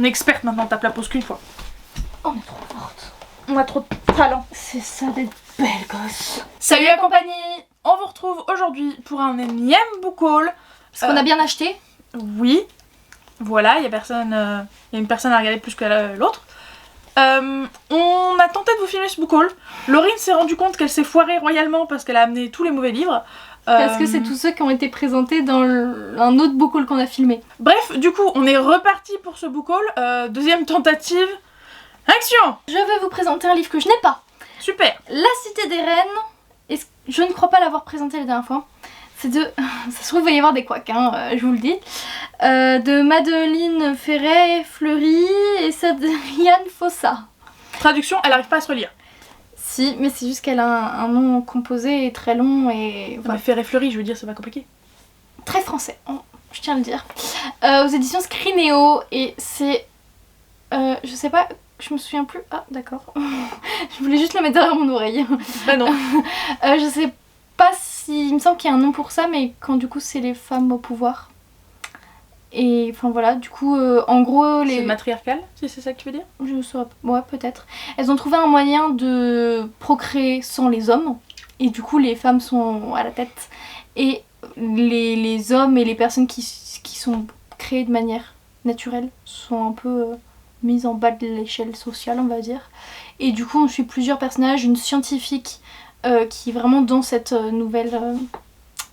experte maintenant, tape la pause qu'une fois. On est trop forte. On a trop de talent. C'est ça d'être belle gosse. Salut la compagnie. On vous retrouve aujourd'hui pour un énième book haul. Est-ce qu'on a bien acheté? Oui. Voilà, il y a une personne à regarder plus que l'autre. On a tenté de vous filmer ce book haul. Laurine s'est rendue compte qu'elle s'est foirée royalement parce qu'elle a amené tous les mauvais livres. Parce que c'est tous ceux qui ont été présentés dans un autre book haul qu'on a filmé. Bref, du coup, on est reparti pour ce book haul. Deuxième tentative. Action! Je vais vous présenter un livre que je n'ai pas. Super! La Cité des Reines. Je ne crois pas l'avoir présenté la dernière fois. C'est de... Ça se trouve, il va y avoir des couacs, hein, je vous le dis. De Madeleine Ferret-Fleury et ça de Yann Fossa. Traduction, elle n'arrive pas à se relire. Si, mais c'est juste qu'elle a un nom composé et très long et... Voilà. Ferret-Fleury, je veux dire, c'est pas compliqué. Très français, je tiens à le dire. Aux éditions Scrinéo et c'est... je sais pas... Je me souviens plus. Ah, d'accord. Je voulais juste le mettre derrière mon oreille. Bah non. Je sais pas si... Il me semble qu'il y a un nom pour ça, mais quand du coup c'est les femmes au pouvoir. Et enfin voilà, du coup, en gros... C'est matriarcal, si c'est ça que tu veux dire? Je saurais pas. Ouais, peut-être. Elles ont trouvé un moyen de procréer sans les hommes. Et du coup, les femmes sont à la tête. Et les hommes et les personnes qui sont créées de manière naturelle sont un peu... mise en bas de l'échelle sociale, on va dire. Et du coup on suit plusieurs personnages, une scientifique qui est vraiment dans cette nouvelle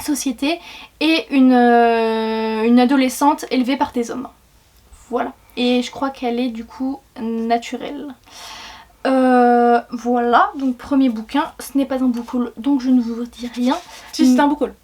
société et une adolescente élevée par des hommes. Voilà. Et je crois qu'elle est du coup naturelle. Voilà, donc premier bouquin. Ce n'est pas un book haul, donc je ne vous dis rien. Si, c'est un book haul.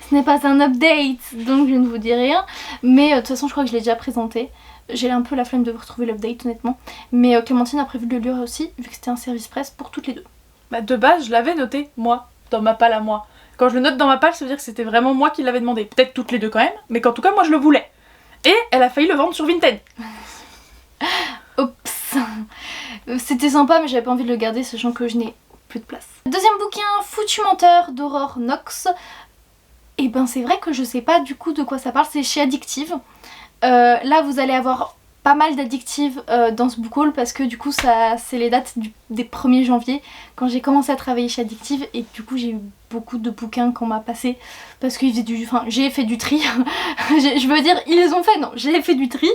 Ce n'est pas un update, donc je ne vous dis rien. Mais de toute façon je crois que je l'ai déjà présenté. J'ai un peu la flemme de vous retrouver l'update honnêtement. Mais Clémentine a prévu de le lire aussi, vu que c'était un service presse pour toutes les deux. Bah de base, je l'avais noté, moi, dans ma palle à moi. Quand je le note dans ma palle, ça veut dire que c'était vraiment moi qui l'avais demandé. Peut-être toutes les deux quand même, mais qu'en tout cas, moi je le voulais. Et elle a failli le vendre sur Vinted. Oups. C'était sympa, mais j'avais pas envie de le garder, sachant que je n'ai plus de place. Deuxième bouquin, Foutu menteur d'Aurore Knox. Et ben c'est vrai que je sais pas du coup de quoi ça parle, c'est chez Addictive. Là vous allez avoir pas mal d'addictives dans ce book haul parce que du coup c'est les dates des 1er janvier quand j'ai commencé à travailler chez Addictive et du coup j'ai eu beaucoup de bouquins qu'on m'a passé parce que j'ai fait du tri. Je veux dire ils les ont fait, non, j'ai fait du tri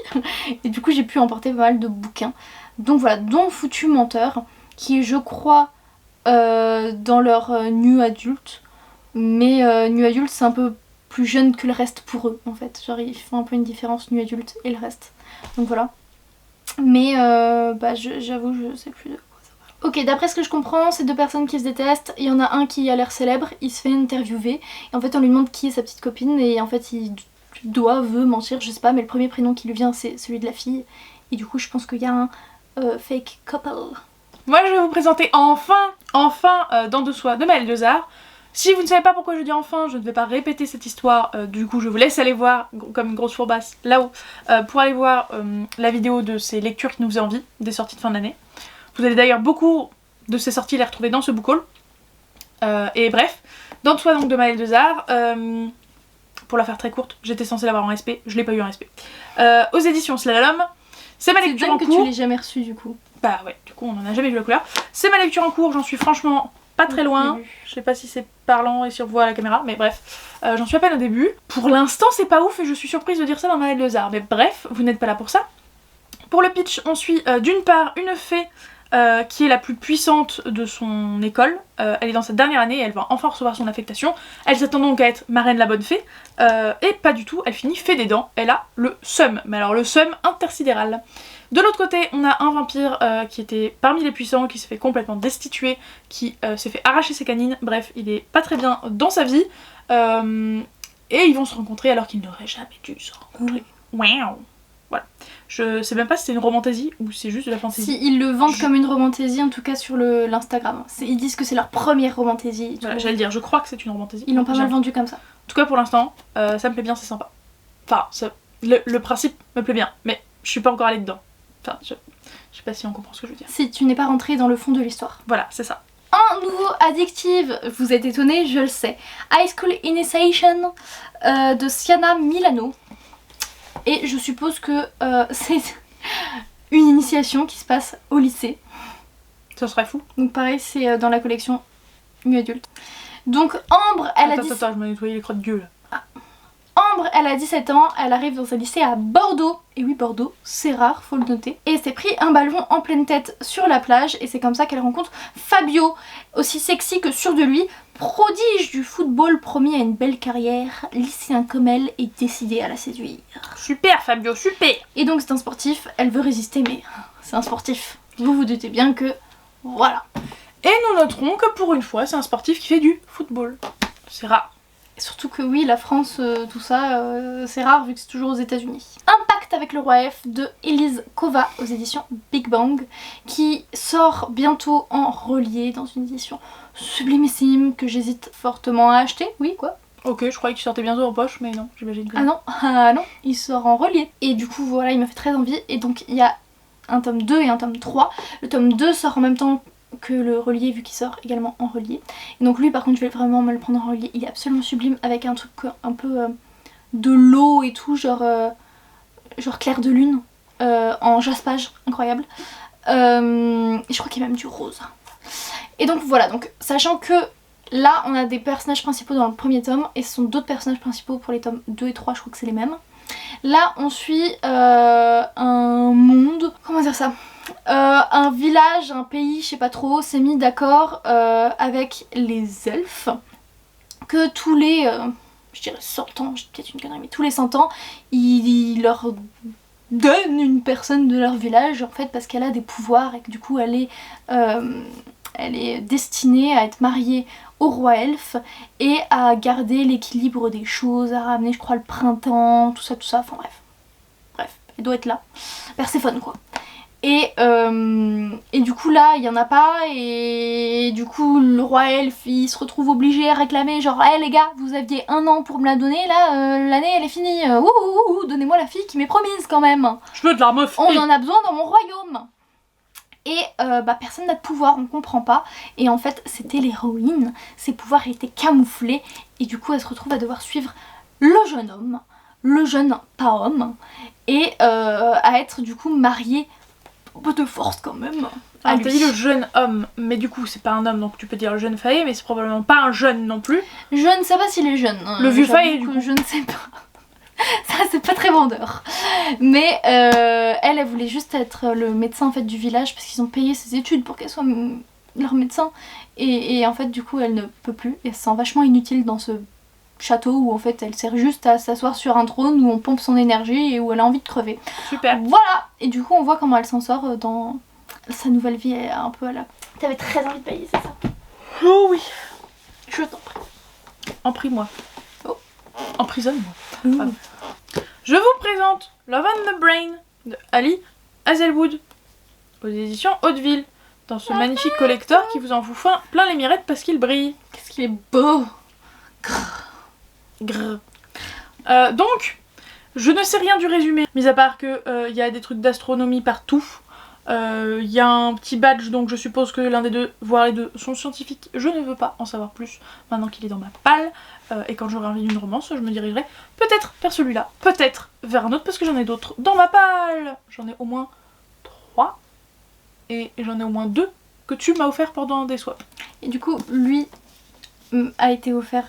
et du coup j'ai pu emporter pas mal de bouquins. Donc voilà, dont Foutu menteur qui est je crois dans leur nu adulte, mais nu adulte c'est un peu plus jeune que le reste pour eux en fait, genre ils font un peu une différence nu adulte et le reste, donc voilà. Mais bah j'avoue je sais plus de quoi ça parle. Ok, d'après ce que je comprends, c'est deux personnes qui se détestent, il y en a un qui a l'air célèbre, il se fait interviewer et en fait on lui demande qui est sa petite copine et en fait il veut mentir, je sais pas, mais le premier prénom qui lui vient c'est celui de la fille et du coup je pense qu'il y a un fake couple. Moi je vais vous présenter enfin Dents de soie de Maëlle Dezard. Si vous ne savez pas pourquoi je dis enfin, je ne vais pas répéter cette histoire, du coup je vous laisse aller voir, comme une grosse fourbasse, là-haut, pour aller voir la vidéo de ces lectures qui nous faisaient envie, des sorties de fin d'année. Vous allez d'ailleurs beaucoup de ces sorties les retrouver dans ce book haul. Et bref, Dents de soie donc de Maëlle Dezard, pour la faire très courte, j'étais censée l'avoir en SP, je l'ai pas eu en SP. Aux éditions Slalom, c'est ma lecture en cours. C'est dingue que tu l'aies jamais reçu du coup. Bah ouais, du coup on en a jamais vu la couleur. C'est ma lecture en cours, j'en suis franchement... pas très loin, je sais pas si c'est parlant et si on voit à la caméra, mais bref, j'en suis à peine au début. Pour l'instant c'est pas ouf et je suis surprise de dire ça dans Maëlle Dezard, mais bref, vous n'êtes pas là pour ça. Pour le pitch, on suit d'une part une fée qui est la plus puissante de son école, elle est dans sa dernière année et elle va enfin recevoir son affectation. Elle s'attend donc à être marraine la bonne fée, et pas du tout, elle finit fée des dents, elle a le seum, mais alors le seum intersidéral. De l'autre côté, on a un vampire qui était parmi les puissants, qui s'est fait complètement destituer, qui s'est fait arracher ses canines, bref, il est pas très bien dans sa vie, et ils vont se rencontrer alors qu'ils n'auraient jamais dû se rencontrer. Wow. Voilà. Je sais même pas si c'est une romantaisie ou c'est juste de la fantaisie. Si, ils le vendent comme une romantaisie, en tout cas sur l'Instagram. Ils disent que c'est leur première romantaisie. Voilà, j'allais dire, je crois que c'est une romantaisie. Ils l'ont pas mal vendu comme ça. En tout cas pour l'instant, ça me plaît bien, c'est sympa. Enfin, le principe me plaît bien, mais je suis pas encore allée dedans. Enfin, je sais pas si on comprend ce que je veux dire. Si tu n'es pas rentré dans le fond de l'histoire. Voilà, c'est ça. Un nouveau Addictive, vous êtes étonnés, je le sais. High School Initiation de Sienna Milano. Et je suppose que c'est une initiation qui se passe au lycée. Ça serait fou. Donc pareil, c'est dans la collection Nu Adulte. Donc Ambre, elle a Attends, je me nettoyer les crottes de gueule. Ambre, elle a 17 ans, elle arrive dans un lycée à Bordeaux. Et oui, Bordeaux, c'est rare, faut le noter. Et elle s'est pris un ballon en pleine tête sur la plage. Et c'est comme ça qu'elle rencontre Fabio, aussi sexy que sûr de lui. Prodige du football promis à une belle carrière, lycéen comme elle est décidé à la séduire. Super Fabio, super. Et donc c'est un sportif, elle veut résister mais c'est un sportif. Vous vous doutez bien que... Voilà. Et nous noterons que pour une fois, c'est un sportif qui fait du football. C'est rare. Et surtout que oui, la France, tout ça, c'est rare vu que c'est toujours aux États-Unis. Un pacte avec le roi F de Elise Kova aux éditions Big Bang qui sort bientôt en relié dans une édition sublimissime que j'hésite fortement à acheter. Oui, quoi? Ok, je croyais qu'il sortait bientôt en poche, mais non, j'imagine que... Ah non, il sort en relié. Et du coup, voilà, il m'a fait très envie. Et donc, il y a un tome 2 et un tome 3. Le tome 2 sort en même temps que le relié vu qu'il sort également en relié. Et donc lui par contre je vais vraiment me le prendre en relié, il est absolument sublime avec un truc un peu de l'eau et tout, genre clair de lune en jaspage, incroyable. Et je crois qu'il y a même du rose. Et donc voilà, donc sachant que là on a des personnages principaux dans le premier tome et ce sont d'autres personnages principaux pour les tomes 2 et 3, je crois que c'est les mêmes. Là on suit un monde, comment dire ça, un village, un pays, je sais pas trop, s'est mis d'accord avec les elfes que tous les, je dirais 100 ans, j'ai peut-être une connerie, mais tous les 100 ans, ils leur donnent une personne de leur village en fait parce qu'elle a des pouvoirs et que du coup elle est destinée à être mariée au roi elfe et à garder l'équilibre des choses, à ramener je crois le printemps, tout ça, enfin bref, elle doit être là, Perséphone quoi. Et du coup là il y en a pas et du coup le roi elfe il se retrouve obligé à réclamer genre hey, les gars vous aviez 1 an pour me la donner là l'année elle est finie, donnez-moi la fille qui m'est promise quand même. Je veux de la meuf. On en a besoin dans mon royaume. Et personne n'a de pouvoir, on comprend pas. Et en fait c'était l'héroïne, ses pouvoirs étaient camouflés et du coup elle se retrouve à devoir suivre le jeune homme, le jeune pas homme et à être du coup mariée de force quand même. Ah, t'as dit le jeune homme, mais du coup c'est pas un homme donc tu peux dire le jeune Faye, mais c'est probablement pas un jeune non plus. Je ne sais pas s'il est jeune. Le vieux Faye du coup. Je ne sais pas. Ça c'est pas très vendeur. Mais elle voulait juste être le médecin en fait du village parce qu'ils ont payé ses études pour qu'elle soit leur médecin. Et en fait du coup elle ne peut plus et elle se sent vachement inutile dans ce château où en fait elle sert juste à s'asseoir sur un trône où on pompe son énergie et où elle a envie de crever. Super. Voilà. Et du coup on voit comment elle s'en sort dans sa nouvelle vie un peu à la... T'avais très envie de payer, c'est ça? Oh oui. Je t'en prie. Empris-moi. Oh. Emprisonne-moi. Je vous présente Love and the Brain de Ali Hazelwood aux éditions Hauteville dans ce magnifique collector qui vous en fout plein les mirettes parce qu'il brille. Qu'est-ce qu'il est beau. Grrr. Donc, je ne sais rien du résumé, mis à part que y a des trucs d'astronomie partout. Il y a un petit badge, donc je suppose que l'un des deux, voire les deux, sont scientifiques. Je ne veux pas en savoir plus maintenant qu'il est dans ma palle. Et quand j'aurai envie d'une romance, je me dirigerai peut-être vers celui-là, peut-être vers un autre, parce que j'en ai d'autres dans ma palle. J'en ai au moins 3. Et j'en ai au moins 2 que tu m'as offert pendant des swaps. Et du coup, lui a été offert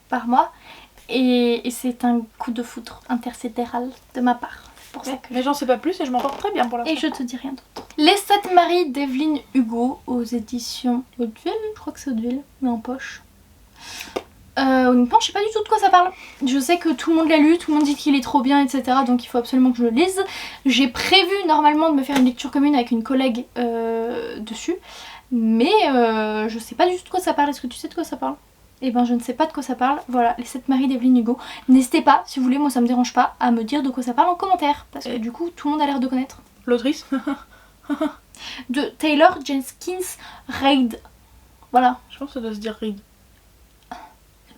par moi et c'est un coup de foudre intersidéral de ma part. Pour ça que mais j'en sais pas plus et je m'en porte très bien pour l'instant. Et je te dis rien d'autre. Les 7 maris d'Evelyne Hugo aux éditions Hauteville, je crois que c'est Hauteville, mais en poche. Honnêtement, je sais pas du tout de quoi ça parle. Je sais que tout le monde l'a lu, tout le monde dit qu'il est trop bien, etc. Donc il faut absolument que je le lise. J'ai prévu normalement de me faire une lecture commune avec une collègue dessus. Mais je sais pas du tout de quoi ça parle. Est-ce que tu sais de quoi ça parle? Eh ben je ne sais pas de quoi ça parle. Voilà, les 7 maris d'Evelyne Hugo. N'hésitez pas, si vous voulez, moi ça me dérange pas, à me dire de quoi ça parle en commentaire. Parce que du coup, tout le monde a l'air de connaître. L'autrice de Taylor Jenkins Reid. Voilà. Je pense que ça doit se dire Reid.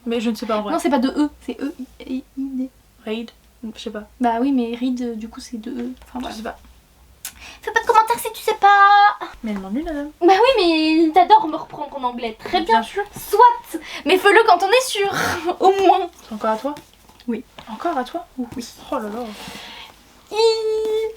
Mais je ne sais pas en vrai. Non, c'est pas de E, c'est E-I-D. Reid? Je sais pas. Bah oui, mais Reid, du coup, c'est de E. Enfin, je sais pas. Fais pas de commentaires si tu sais pas. Mais elle m'ennuie, madame. Bah oui, mais t'adores me reprendre en anglais. Très bien. Bien sûr. Soit. Mais fais-le quand on est sûr. Au moins. C'est encore à toi? Oui. Encore à toi? Oui. Oh là là.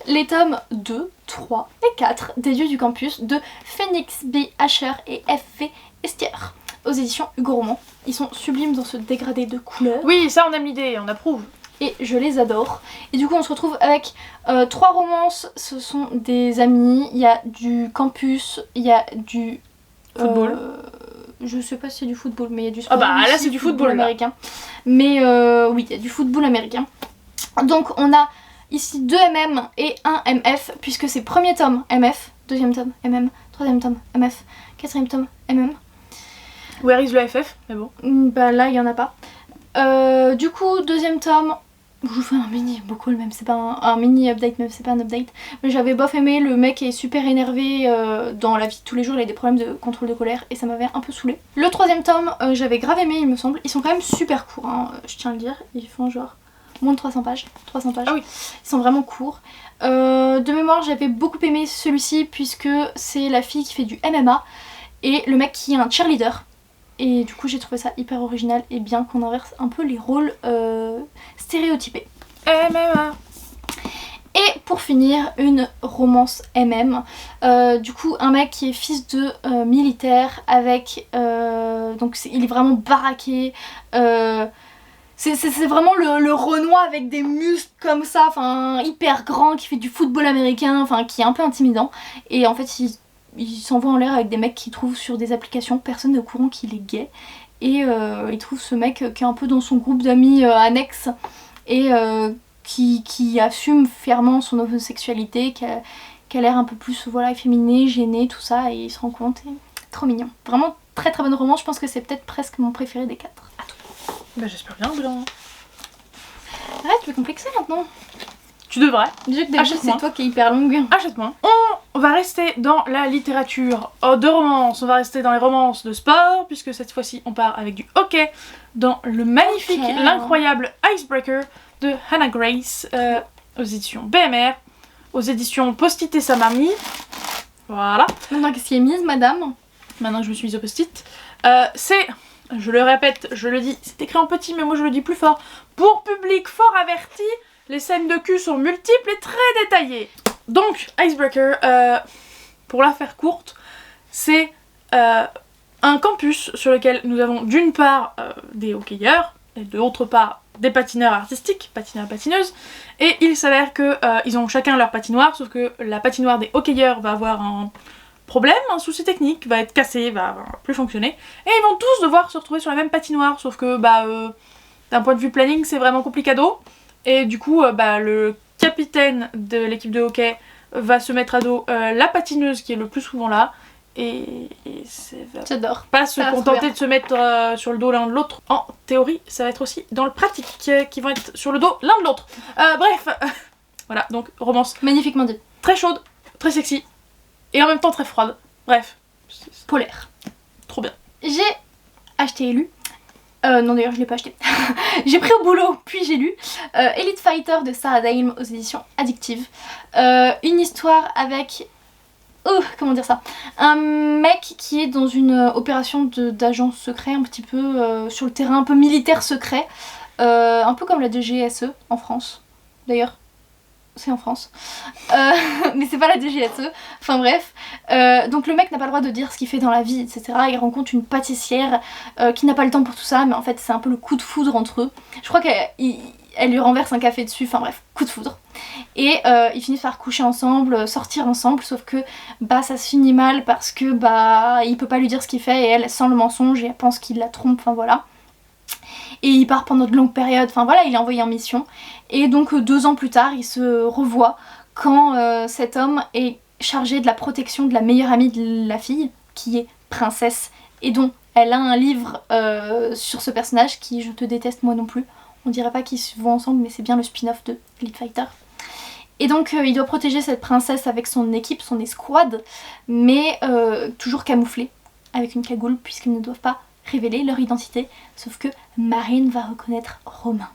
Les tomes 2, 3 et 4 des Dieux du Campus de Phoenix B. Asher et F.V. Estière aux éditions Hugo Roman. Ils sont sublimes dans ce dégradé de couleurs. Oui, ça on aime l'idée, on approuve. Et je les adore. Et du coup on se retrouve avec 3 romances, ce sont des amis, il y a du campus, il y a du... Football. Je sais pas si c'est du football, mais il y a du sport. Ah bah là aussi, c'est du football là. américain. Mais oui, il y a du football américain. Donc on a ici 2 MM et 1 MF, puisque c'est premier tome MF, deuxième tome MM, troisième tome MF, quatrième tome MM. Where is le FF? Mais bon. Bah là il y en a pas. Du coup deuxième tome, je vous fais un mini beaucoup le même, c'est pas un mini update, mais c'est pas un update. Mais j'avais bof aimé, le mec est super énervé dans la vie de tous les jours, il a des problèmes de contrôle de colère et ça m'avait un peu saoulé. Le troisième tome, j'avais grave aimé il me semble, ils sont quand même super courts, hein, je tiens à le dire, ils font genre moins de 300 pages. Ah oui. Ils sont vraiment courts. De mémoire j'avais beaucoup aimé celui-ci puisque c'est la fille qui fait du MMA et le mec qui est un cheerleader. Et du coup j'ai trouvé ça hyper original et bien qu'on inverse un peu les rôles stéréotypés. MMA. Et pour finir, une romance MM. Du coup un mec qui est fils de militaire avec... donc il est vraiment baraqué. C'est vraiment le Renoir avec des muscles comme ça, enfin hyper grand, qui fait du football américain, enfin qui est un peu intimidant. Et en fait il s'envoie en l'air avec des mecs qu'il trouve sur des applications, personne n'est au courant qu'il est gay. Et il trouve ce mec qui est un peu dans son groupe d'amis annexe et qui assume fièrement son homosexualité, qui a l'air un peu plus voilà, efféminé, gêné, tout ça, et il se rend compte, et trop mignon. Vraiment très très bonne romance, je pense que c'est peut-être presque mon préféré des 4. À toi. Bah j'espère bien, Blanc. Arrête, tu veux complexer maintenant. Tu devrais. Déjà que déjà c'est toi qui est hyper longue. Achète-moi. On va rester dans la littérature de romance, on va rester dans les romances de sport, puisque cette fois-ci on part avec du hockey, dans le magnifique, l'incroyable Icebreaker de Hannah Grace, aux éditions BMR, aux éditions Post-it et sa mamie. Voilà. Maintenant qu'est-ce qui est mise, madame? Maintenant que je me suis mise au post-it. C'est, je le répète, je le dis, c'est écrit en petit, mais moi je le dis plus fort. Pour public fort averti, les scènes de cul sont multiples et très détaillées. Donc, Icebreaker, pour la faire courte, c'est un campus sur lequel nous avons d'une part des hockeyeurs et d'autre part des patineurs artistiques, patineurs et patineuses, et il s'avère que ils ont chacun leur patinoire, sauf que la patinoire des hockeyeurs va avoir un problème, un souci technique, va être cassé, va plus fonctionner, et ils vont tous devoir se retrouver sur la même patinoire, sauf que d'un point de vue planning c'est vraiment complicado, et du coup le capitaine de l'équipe de hockey va se mettre à dos la patineuse qui est le plus souvent là, et j'adore. Pas se contenter de se mettre sur le dos l'un de l'autre. En théorie, ça va être aussi dans le pratique qui vont être sur le dos l'un de l'autre. Bref, voilà, donc romance magnifiquement dit. Très chaude, très sexy, et en même temps très froide. Bref. Polaire. Trop bien. J'ai acheté et lu. Non d'ailleurs je l'ai pas acheté. J'ai pris au boulot puis j'ai lu Elite Fighter de Sarah Daim aux éditions Addictive. Une histoire avec... comment dire ça, un mec qui est dans une opération d'agent secret un petit peu sur le terrain, un peu militaire secret, un peu comme la DGSE en France. D'ailleurs, c'est en France. Mais c'est pas la DGSE. Enfin bref. Donc le mec n'a pas le droit de dire ce qu'il fait dans la vie, etc. Il rencontre une pâtissière qui n'a pas le temps pour tout ça, mais en fait c'est un peu le coup de foudre entre eux. Je crois qu'elle lui renverse un café dessus, enfin bref, coup de foudre. Et ils finissent par coucher ensemble, sortir ensemble, sauf que ça se finit mal parce que il peut pas lui dire ce qu'il fait et elle sent le mensonge et elle pense qu'il la trompe, enfin voilà. Et il part pendant de longues périodes, enfin voilà, il est envoyé en mission. Et donc 2 ans plus tard, il se revoit quand cet homme est chargé de la protection de la meilleure amie de la fille, qui est princesse, et dont elle a un livre sur ce personnage qui, je te déteste moi non plus. On dirait pas qu'ils se vont ensemble, mais c'est bien le spin-off de Elite Fighter. Et donc il doit protéger cette princesse avec son équipe, son escouade, mais toujours camouflée, avec une cagoule, puisqu'ils ne doivent pas révéler leur identité. Sauf que Marine va reconnaître Romain.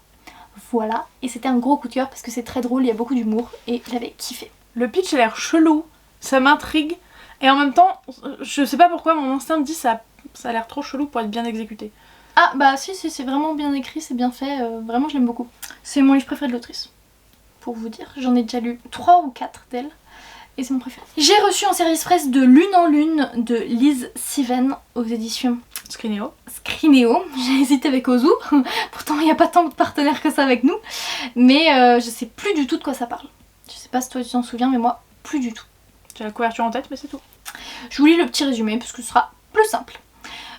Voilà, et c'était un gros coup de cœur parce que c'est très drôle, il y a beaucoup d'humour, et j'avais kiffé. Le pitch a l'air chelou, ça m'intrigue, et en même temps, je sais pas pourquoi, mon instinct me dit ça a l'air trop chelou pour être bien exécuté. Ah si, c'est vraiment bien écrit, c'est bien fait, vraiment je l'aime beaucoup. C'est mon livre préféré de l'autrice. Pour vous dire, j'en ai déjà lu 3 ou 4 d'elle. Et c'est mon préféré. J'ai reçu en série express de Lune en Lune de Liz Siven aux éditions Scrinéo. J'ai hésité avec Ozu. Pourtant il n'y a pas tant de partenaires que ça avec nous. Mais je sais plus du tout de quoi ça parle. Je sais pas si toi tu t'en souviens, mais moi plus du tout. J'ai la couverture en tête, mais c'est tout. Je vous lis le petit résumé parce que ce sera plus simple.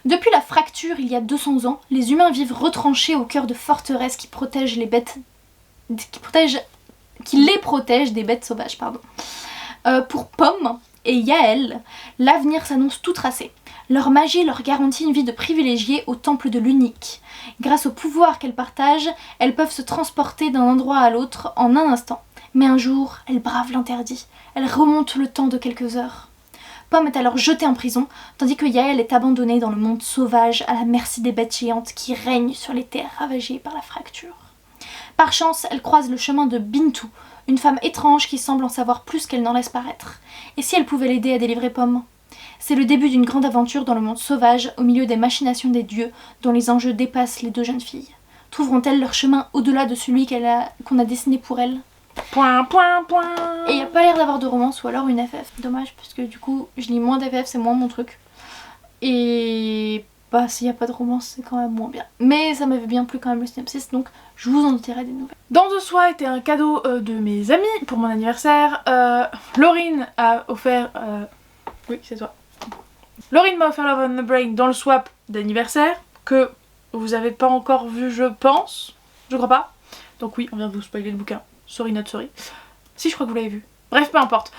Depuis la fracture il y a 200 ans, les humains vivent retranchés au cœur de forteresses qui protègent les bêtes... qui les protègent des bêtes sauvages, pardon. Pour Pomme et Yael, l'avenir s'annonce tout tracé. Leur magie leur garantit une vie de privilégiés au temple de l'unique. Grâce au pouvoir qu'elles partagent, elles peuvent se transporter d'un endroit à l'autre en un instant. Mais un jour, elles bravent l'interdit. Elles remontent le temps de quelques heures. Pomme est alors jetée en prison, tandis que Yael est abandonnée dans le monde sauvage à la merci des bêtes géantes qui règnent sur les terres ravagées par la fracture. Par chance, elle croise le chemin de Bintou, une femme étrange qui semble en savoir plus qu'elle n'en laisse paraître. Et si elle pouvait l'aider à délivrer Pomme ? C'est le début d'une grande aventure dans le monde sauvage, au milieu des machinations des dieux, dont les enjeux dépassent les deux jeunes filles. Trouveront-elles leur chemin au-delà de celui qu'on a dessiné pour elles ? Point. Et il n'y a pas l'air d'avoir de romance ou alors une FF. Dommage, parce que du coup, je lis moins d'FF, c'est moins mon truc. Et bah, s'il n'y a pas de romance, c'est quand même moins bien. Mais ça m'avait bien plu quand même le synopsis, donc je vous en dirai des nouvelles. Dans The Swap était un cadeau de mes amis pour mon anniversaire. Laurine a offert... Oui, c'est toi. Laurine m'a offert Love on the Brain dans le swap d'anniversaire, que vous avez pas encore vu, je pense. Je crois pas. Donc oui, on vient de vous spoiler le bouquin. Sorry not sorry. Si, je crois que vous l'avez vu. Bref, peu importe.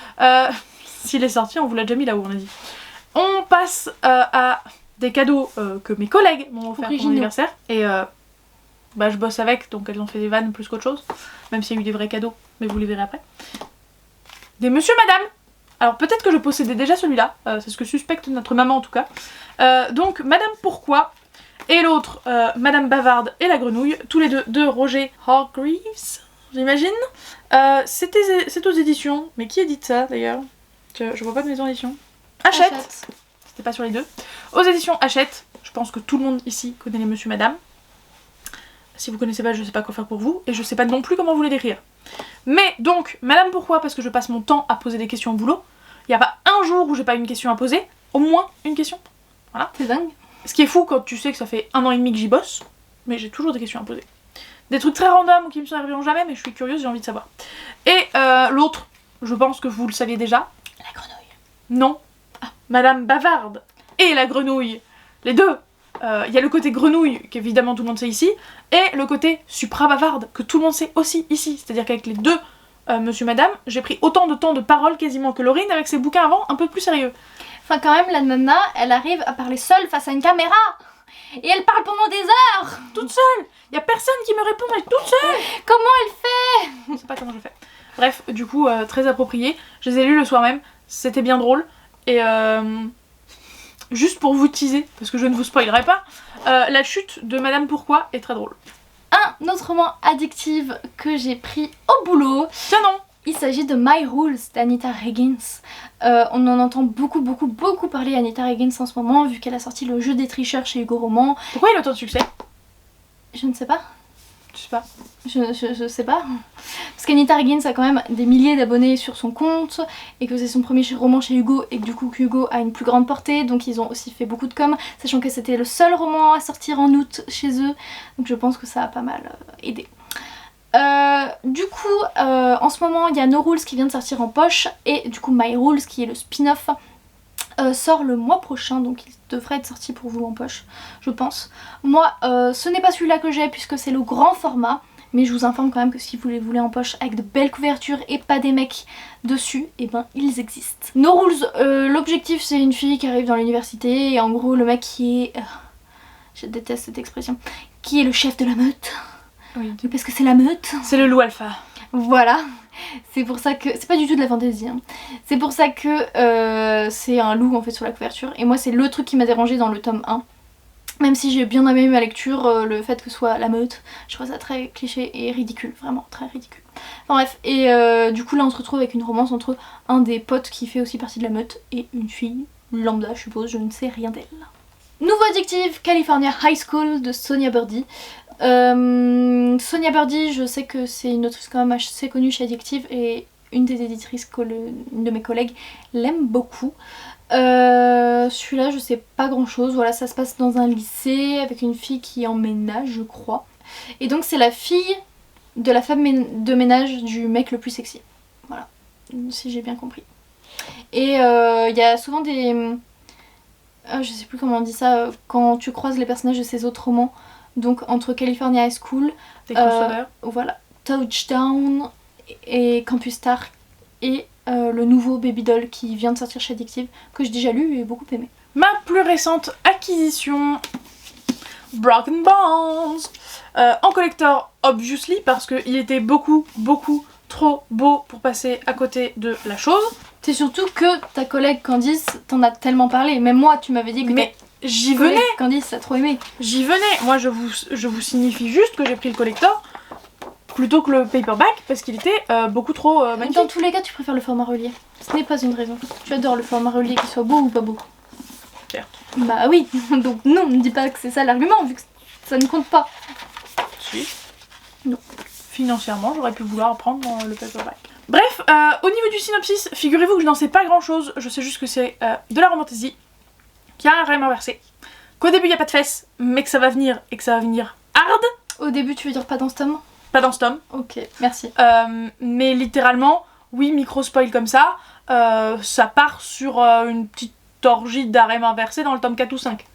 S'il est sorti, on vous l'a déjà mis là où on a dit. On passe à des cadeaux que mes collègues m'ont offert pour mon anniversaire. Et bah, je bosse avec, donc elles ont fait des vannes plus qu'autre chose. Même s'il y a eu des vrais cadeaux, mais vous les verrez après. Des monsieur madame. Alors peut-être que je possédais déjà celui-là, c'est ce que suspecte notre maman en tout cas. Donc Madame Pourquoi et l'autre Madame Bavarde et la Grenouille, tous les deux de Roger Hargreaves, j'imagine. C'est aux éditions, mais qui édite ça d'ailleurs? Je vois pas de maison d'édition. Hachette. C'était pas sur les deux. Aux éditions Hachette, je pense que tout le monde ici connaît les Monsieur Madame. Si vous connaissez pas, je sais pas quoi faire pour vous, et je sais pas non plus comment vous les décrire. Mais donc, Madame Pourquoi, parce que je passe mon temps à poser des questions au boulot. Il n'y a pas un jour où j'ai pas une question à poser, au moins une question. Voilà. C'est dingue. Ce qui est fou quand tu sais que ça fait 1 an et demi que j'y bosse, mais j'ai toujours des questions à poser. Des trucs très random qui me serviront jamais, mais je suis curieuse, j'ai envie de savoir. Et l'autre, je pense que vous le saviez déjà. La Grenouille. Non. Madame Bavarde et la Grenouille. Les deux. Il y a le côté grenouille, qu'évidemment tout le monde sait ici, et le côté supra-bavarde, que tout le monde sait aussi ici. C'est-à-dire qu'avec les deux Monsieur Madame, j'ai pris autant de temps de parole quasiment que Laurine avec ses bouquins avant, un peu plus sérieux. Enfin quand même, la nana, elle arrive à parler seule face à une caméra. Et elle parle pendant des heures. Toute seule. Il y a personne qui me répond, elle est toute seule. Comment elle fait? Je sais pas comment je fais. Bref, du coup, très approprié. Je les ai lus le soir même, c'était bien drôle. Et juste pour vous teaser, parce que je ne vous spoilerai pas, la chute de Madame Pourquoi est très drôle. Un autre roman addictif que j'ai pris au boulot. Tiens non. Il s'agit de My Rules d'Anita Higgins. On en entend beaucoup parler Anita Higgins en ce moment, vu qu'elle a sorti le jeu des tricheurs chez Hugo Roman. Pourquoi il a autant de succès? Je ne sais pas. Je sais pas. Je sais pas. Parce qu'Anita Higgins a quand même des milliers d'abonnés sur son compte, et que c'est son premier roman chez Hugo, et que du coup Hugo a une plus grande portée, donc ils ont aussi fait beaucoup de com, sachant que c'était le seul roman à sortir en août chez eux, donc je pense que ça a pas mal aidé. Du coup, en ce moment il y a No Rules qui vient de sortir en poche, et du coup My Rules qui est le spin-off sort le mois prochain, donc il devrait être sorti pour vous en poche, je pense. Moi, ce n'est pas celui-là que j'ai puisque c'est le grand format, mais je vous informe quand même que si vous les voulez en poche avec de belles couvertures et pas des mecs dessus, et ben ils existent. No Rules, l'objectif c'est une fille qui arrive dans l'université et en gros le mec qui est... je déteste cette expression. Qui est le chef de la meute. Oui. Parce que c'est la meute. C'est le loup alpha. Voilà. C'est pour ça que... c'est pas du tout de la fantaisie. Hein. C'est pour ça que c'est un loup en fait sur la couverture. Et moi c'est le truc qui m'a dérangé dans le tome 1. Même si j'ai bien aimé ma lecture, le fait que ce soit la meute, je trouve ça très cliché et ridicule, vraiment très ridicule. Enfin bref, et du coup là on se retrouve avec une romance entre un des potes qui fait aussi partie de la meute et une fille lambda je suppose, je ne sais rien d'elle. Nouveau addictif, California High School de Sonia Birdie. Sonia Birdie, je sais que c'est une autrice quand même assez connue chez Addictive et une des éditrices de mes collègues l'aime beaucoup. Celui-là, je sais pas grand chose. Voilà, ça se passe dans un lycée avec une fille qui emménage, je crois. Et donc, c'est la fille de la femme de ménage du mec le plus sexy. Voilà, si j'ai bien compris. Et il y a souvent des. Je sais plus comment on dit ça, quand tu croises les personnages de ces autres romans. Donc, entre California High School, Des crossovers. voilà, Touchdown et Campus Star et le nouveau Baby Doll qui vient de sortir chez Addictive, que j'ai déjà lu et beaucoup aimé. Ma plus récente acquisition, Broken Bones, en collector obviously parce qu'il était beaucoup trop beau pour passer à côté de la chose. C'est surtout que ta collègue Candice t'en a tellement parlé, même moi tu m'avais dit que mais j'y venais. Candice a trop aimé. J'y venais. Moi je vous signifie juste que j'ai pris le collector plutôt que le paperback parce qu'il était beaucoup trop magnifique. Dans tous les cas tu préfères le format relié. Ce n'est pas une raison. Tu adores le format relié, qu'il soit beau ou pas beau. Certes. Bah oui, donc non, ne dis pas que c'est ça l'argument vu que ça ne compte pas. Si. Non. Financièrement j'aurais pu vouloir prendre le paperback. Bref, au niveau du synopsis, figurez-vous que je n'en sais pas grand chose, je sais juste que c'est de la romantasy, qu'il y a un rêve inversé, qu'au début il n'y a pas de fesses, mais que ça va venir et que ça va venir hard. Au début tu veux dire pas dans ce tome ? Pas dans ce tome. Ok, merci. Mais littéralement, oui, micro-spoil comme ça, ça part sur une petite orgie d'harem inversé dans le tome 4 ou 5.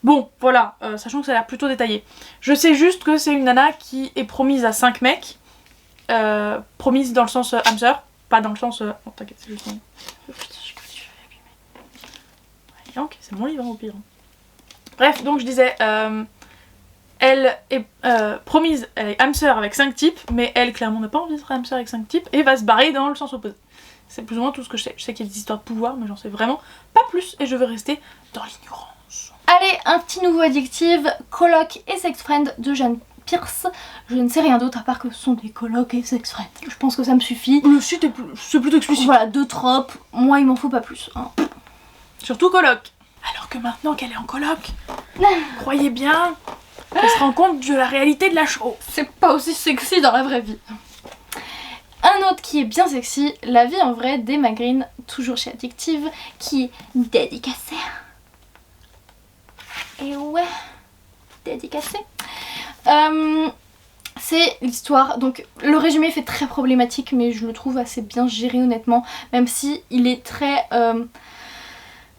Bon, voilà, sachant que ça a l'air plutôt détaillé. Je sais juste que c'est une nana qui est promise à 5 mecs. Promise dans le sens âme sœur, pas dans le sens. Oh, t'inquiète, c'est juste. Ok, c'est mon livre au pire. Bref, donc je disais, elle est promise, elle est âme sœur avec 5 types, mais elle clairement n'a pas envie d'être âme sœur avec 5 types et va se barrer dans le sens opposé. C'est plus ou moins tout ce que je sais. Je sais qu'il y a des histoires de pouvoir, mais j'en sais vraiment pas plus et je veux rester dans l'ignorance. Allez, un petit nouveau Addictive, Coloc et Sex Friend de Jeanne Pierce. Je ne sais rien d'autre à part que ce sont des colocs et sex friends. Je pense que ça me suffit. Le site c'est plutôt explicite. Voilà, 2 tropes, moi il m'en faut pas plus. Hein. Surtout coloc. Alors que maintenant qu'elle est en coloc, croyez bien qu'elle se rend compte de la réalité de la chose. C'est pas aussi sexy dans la vraie vie. Un autre qui est bien sexy, La vie en vrai d'Emma Green, toujours chez Addictive, qui est dédicacé. Et ouais, dédicacé. C'est l'histoire, donc le résumé fait très problématique mais je le trouve assez bien géré honnêtement, même si il est très...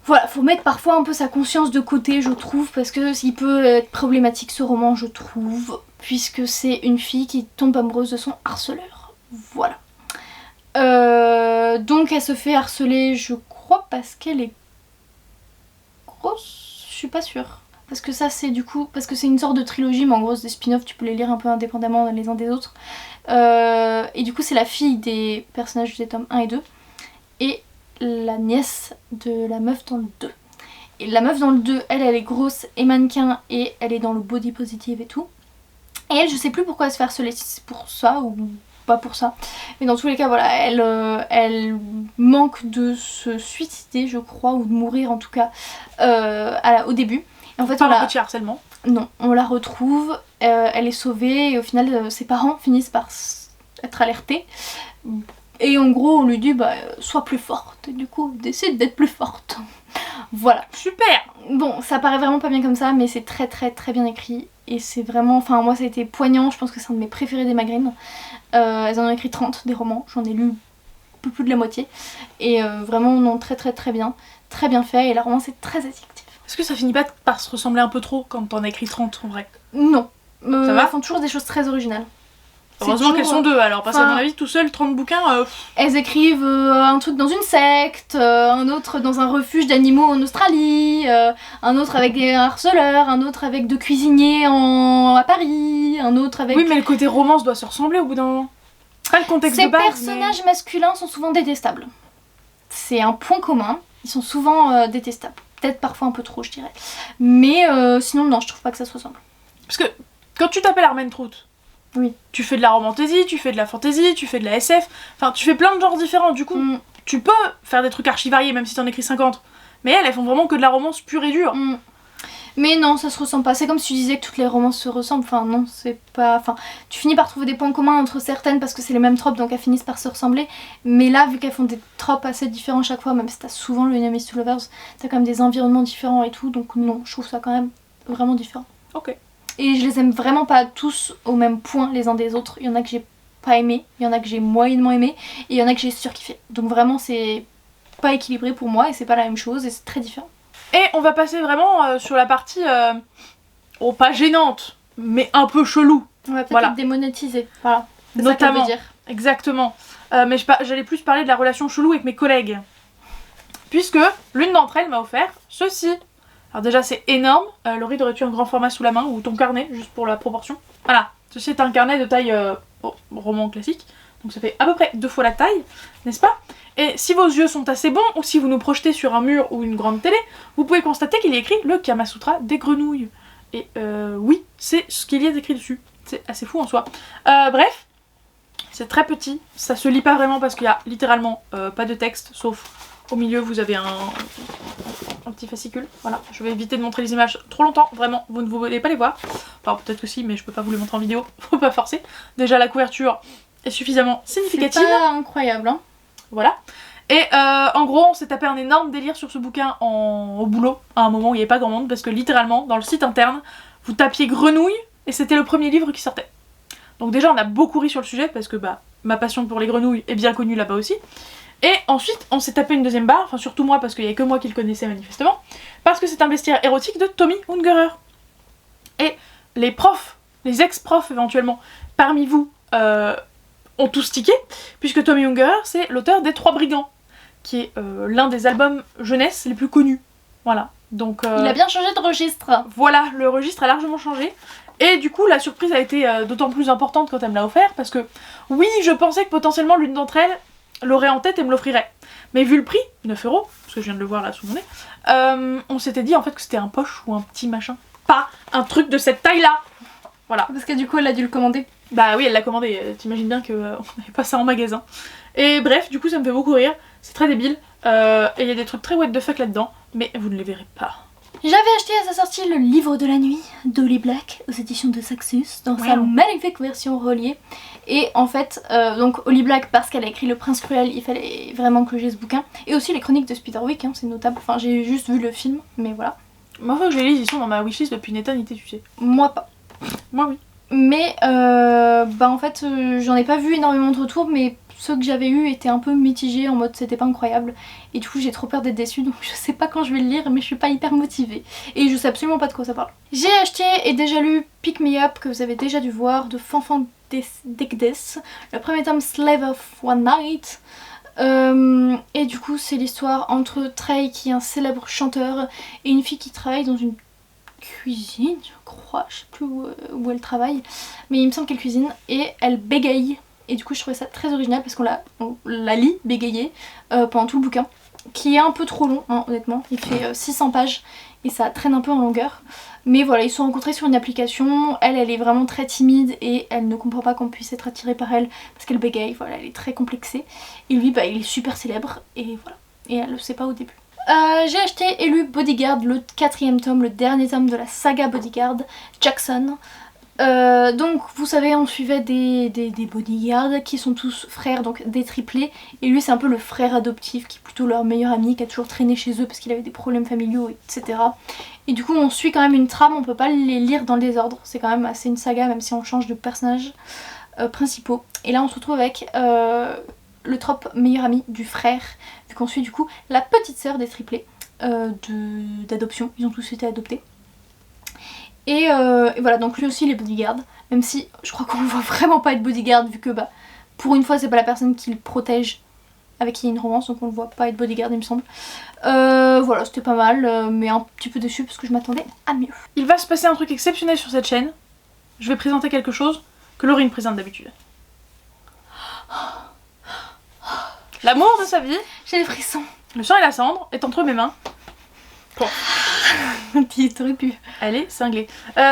Voilà, faut mettre parfois un peu sa conscience de côté je trouve, parce que il peut être problématique ce roman je trouve, puisque c'est une fille qui tombe amoureuse de son harceleur, voilà. Donc elle se fait harceler je crois parce qu'elle est grosse, je suis pas sûre. Parce que ça c'est du coup, parce que c'est une sorte de trilogie mais en gros c'est des spin-offs, tu peux les lire un peu indépendamment les uns des autres. Et du coup c'est la fille des personnages des tomes 1 et 2 et la nièce de la meuf dans le 2. Et la meuf dans le 2, elle est grosse et mannequin et elle est dans le body positive et tout. Et elle je sais plus pourquoi elle se fait harceler, si c'est pour ça ou pas pour ça. Mais dans tous les cas voilà, elle manque de se suicider je crois, ou de mourir en tout cas au début. Et en fait, par un petit harcèlement. Non, on la retrouve, elle est sauvée et au final ses parents finissent par être alertés. Et en gros on lui dit bah sois plus forte, et du coup elle décide d'être plus forte. Voilà. Super. Bon, ça paraît vraiment pas bien comme ça mais c'est très très très bien écrit. Et c'est vraiment, enfin moi ça a été poignant, je pense que c'est un de mes préférés d'Emma Green. Elles en ont écrit 30 des romans, j'en ai lu un peu plus de la moitié. Et vraiment non, très très très bien fait et la romance est très addictive. Est-ce que ça finit pas par se ressembler un peu trop quand t'en as écrit 30 en vrai? Non. Ça va? Elles font toujours des choses très originales. Heureusement qu'elles sont deux alors, parce qu'à mon avis tout seul 30 bouquins... Elles écrivent un truc dans une secte, un autre dans un refuge d'animaux en Australie, un autre avec des harceleurs, un autre avec deux cuisiniers à Paris, un autre avec... Oui mais le côté romance doit se ressembler au bout d'un moment. Pas le contexte de base. Ces personnages masculins sont souvent détestables. C'est un point commun, ils sont souvent détestables. Peut-être parfois un peu trop je dirais. Mais sinon non, je trouve pas que ça se ressemble. Parce que quand tu t'appelles Armen Trout, oui. Tu fais de la romantasy, tu fais de la fantasy, tu fais de la SF, enfin tu fais plein de genres différents, du coup tu peux faire des trucs archi variés même si t'en écris 50. Mais elles font vraiment que de la romance pure et dure. Mais non, ça se ressemble pas. C'est comme si tu disais que toutes les romances se ressemblent. Enfin, non, c'est pas. Enfin, tu finis par trouver des points communs entre certaines parce que c'est les mêmes tropes donc elles finissent par se ressembler. Mais là, vu qu'elles font des tropes assez différents chaque fois, même si t'as souvent le Enemies to Lovers, t'as quand même des environnements différents et tout. Donc, non, je trouve ça quand même vraiment différent. Ok. Et je les aime vraiment pas tous au même point les uns des autres. Il y en a que j'ai pas aimé, il y en a que j'ai moyennement aimé et il y en a que j'ai surkiffé. Donc, vraiment, c'est pas équilibré pour moi et c'est pas la même chose et c'est très différent. Et on va passer vraiment sur la partie, oh, pas gênante, mais un peu chelou. On va peut-être être démonétiser, voilà. C'est ça qu'elle veut Notamment, dire. exactement. Mais j'allais plus parler de la relation chelou avec mes collègues. Puisque l'une d'entre elles m'a offert ceci. Alors déjà c'est énorme, Laurie aurait-tu un grand format sous la main ou ton carnet, juste pour la proportion. Voilà, ceci est un carnet de taille roman classique, donc ça fait à peu près 2 fois la taille, n'est-ce pas? Et si vos yeux sont assez bons, ou si vous nous projetez sur un mur ou une grande télé, vous pouvez constater qu'il y a écrit le Kama Sutra des grenouilles. Et oui, c'est ce qu'il y a écrit dessus, c'est assez fou en soi. Bref, c'est très petit, ça se lit pas vraiment parce qu'il y a littéralement pas de texte, sauf au milieu vous avez un petit fascicule. Voilà, je vais éviter de montrer les images trop longtemps, vraiment, vous ne voulez pas les voir. Enfin peut-être que si, mais je peux pas vous les montrer en vidéo, faut pas forcer. Déjà la couverture est suffisamment significative. C'est pas incroyable, hein. Voilà. Et en gros, on s'est tapé un énorme délire sur ce bouquin au boulot, à un moment où il n'y avait pas grand monde, parce que littéralement, dans le site interne, vous tapiez grenouille, et c'était le premier livre qui sortait. Donc déjà, on a beaucoup ri sur le sujet, parce que bah, ma passion pour les grenouilles est bien connue là-bas aussi. Et ensuite, on s'est tapé une deuxième barre, enfin surtout moi, parce qu'il n'y avait que moi qui le connaissais manifestement, parce que c'est un bestiaire érotique de Tommy Ungerer. Et les profs, les ex-profs éventuellement, parmi vous, ont tous tiqué, puisque Tommy Ungerer, c'est l'auteur des 3 Brigands, qui est l'un des albums jeunesse les plus connus. Voilà. Donc, il a bien changé de registre. Voilà, le registre a largement changé. Et du coup, la surprise a été d'autant plus importante quand elle me l'a offert, parce que oui, je pensais que potentiellement l'une d'entre elles l'aurait en tête et me l'offrirait. Mais vu le prix, 9 €, parce que je viens de le voir là sous mon nez, on s'était dit en fait que c'était un poche ou un petit machin. Pas un truc de cette taille-là. Voilà. Parce que du coup, elle a dû le commander. Bah oui, elle l'a commandé, t'imagines bien qu'on n'avait pas ça en magasin. Et bref, du coup ça me fait beaucoup rire, c'est très débile, et il y a des trucs très what the fuck là-dedans, mais vous ne les verrez pas. J'avais acheté à sa sortie le livre de la nuit d'Holly Black aux éditions de Saxus dans sa magnifique version reliée. Et en fait, donc Holly Black, parce qu'elle a écrit Le Prince Cruel, il fallait vraiment que j'ai ce bouquin. Et aussi les chroniques de Spiderwick, hein, c'est notable. Enfin, j'ai juste vu le film, mais voilà. Moi, faut que je les lise, ils sont dans ma wishlist depuis une éternité, tu sais. Moi pas. Moi oui. Mais bah en fait, j'en ai pas vu énormément de retours, mais ceux que j'avais eu étaient un peu mitigés en mode c'était pas incroyable. Et du coup j'ai trop peur d'être déçue, donc je sais pas quand je vais le lire, mais je suis pas hyper motivée. Et je sais absolument pas de quoi ça parle. J'ai acheté et déjà lu Pick Me Up, que vous avez déjà dû voir, de Fanfan Degdes, le premier tome Slave of One Night. Et du coup c'est l'histoire entre Trey, qui est un célèbre chanteur, et une fille qui travaille dans une cuisine, je crois, je sais plus où elle travaille, mais il me semble qu'elle cuisine, et elle bégaye. Et du coup je trouvais ça très original parce qu'on la lit bégayer pendant tout le bouquin, qui est un peu trop long, hein, honnêtement. Il fait 600 pages et ça traîne un peu en longueur. Mais voilà, ils se sont rencontrés sur une application, elle est vraiment très timide et elle ne comprend pas qu'on puisse être attiré par elle parce qu'elle bégaye, voilà, elle est très complexée. Et lui, bah, il est super célèbre et voilà, et elle le sait pas au début. J'ai acheté et lu Bodyguard, le 4e tome, le dernier tome de la saga Bodyguard, Jackson. Donc vous savez, on suivait des bodyguards qui sont tous frères, donc des triplés, et lui c'est un peu le frère adoptif qui est plutôt leur meilleur ami, qui a toujours traîné chez eux parce qu'il avait des problèmes familiaux, etc. Et du coup on suit quand même une trame, on peut pas les lire dans le désordre, c'est quand même assez une saga même si on change de personnages principaux. Et là on se retrouve avec le trope meilleur ami du frère, vu qu'on suit du coup la petite sœur des triplés d'adoption, ils ont tous été adoptés. Et voilà, donc lui aussi il est bodyguard, même si je crois qu'on le voit vraiment pas être bodyguard, vu que bah pour une fois c'est pas la personne qui le protège avec qui il y a une romance, donc on le voit pas être bodyguard il me semble. Voilà, c'était pas mal, mais un petit peu déçue parce que je m'attendais à mieux. Il va se passer un truc exceptionnel sur cette chaîne. Je vais présenter quelque chose que Laurie présente d'habitude. L'amour de sa vie, j'ai les frissons. Le sang et la cendre est entre mes mains. Bon. T'aurais pu. Elle est cinglée.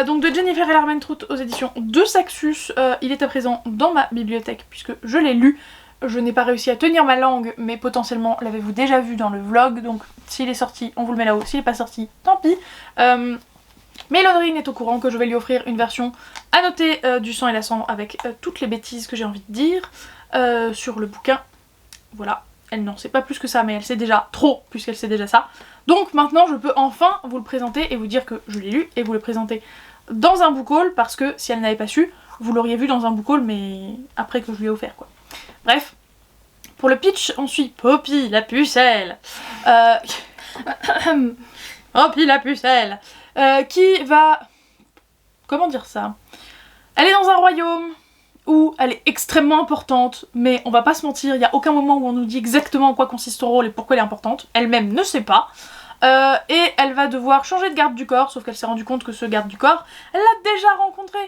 Donc de Jennifer Ellermann Trout aux éditions de Saxus. Il est à présent dans ma bibliothèque puisque je l'ai lu je n'ai pas réussi à tenir ma langue, mais potentiellement l'avez-vous déjà vu dans le vlog, donc s'il est sorti, on vous le met là-haut, s'il n'est pas sorti, tant pis. Mélodrine est au courant que je vais lui offrir une version annotée du sang et la sang avec toutes les bêtises que j'ai envie de dire sur le bouquin. Voilà, elle n'en sait pas plus que ça, mais elle sait déjà trop puisqu'elle sait déjà ça. Donc maintenant je peux enfin vous le présenter et vous dire que je l'ai lu et vous le présenter dans un book haul, parce que si elle n'avait pas su, vous l'auriez vu dans un book haul mais après que je lui ai offert quoi. Bref, pour le pitch, on suit Poppy la pucelle. Poppy la pucelle. Qui va... Comment dire ça? Elle est dans un royaume où elle est extrêmement importante, mais on va pas se mentir, il n'y a aucun moment où on nous dit exactement en quoi consiste son rôle et pourquoi elle est importante. Elle-même ne sait pas. Et elle va devoir changer de garde du corps, sauf qu'elle s'est rendue compte que ce garde du corps, elle l'a déjà rencontré.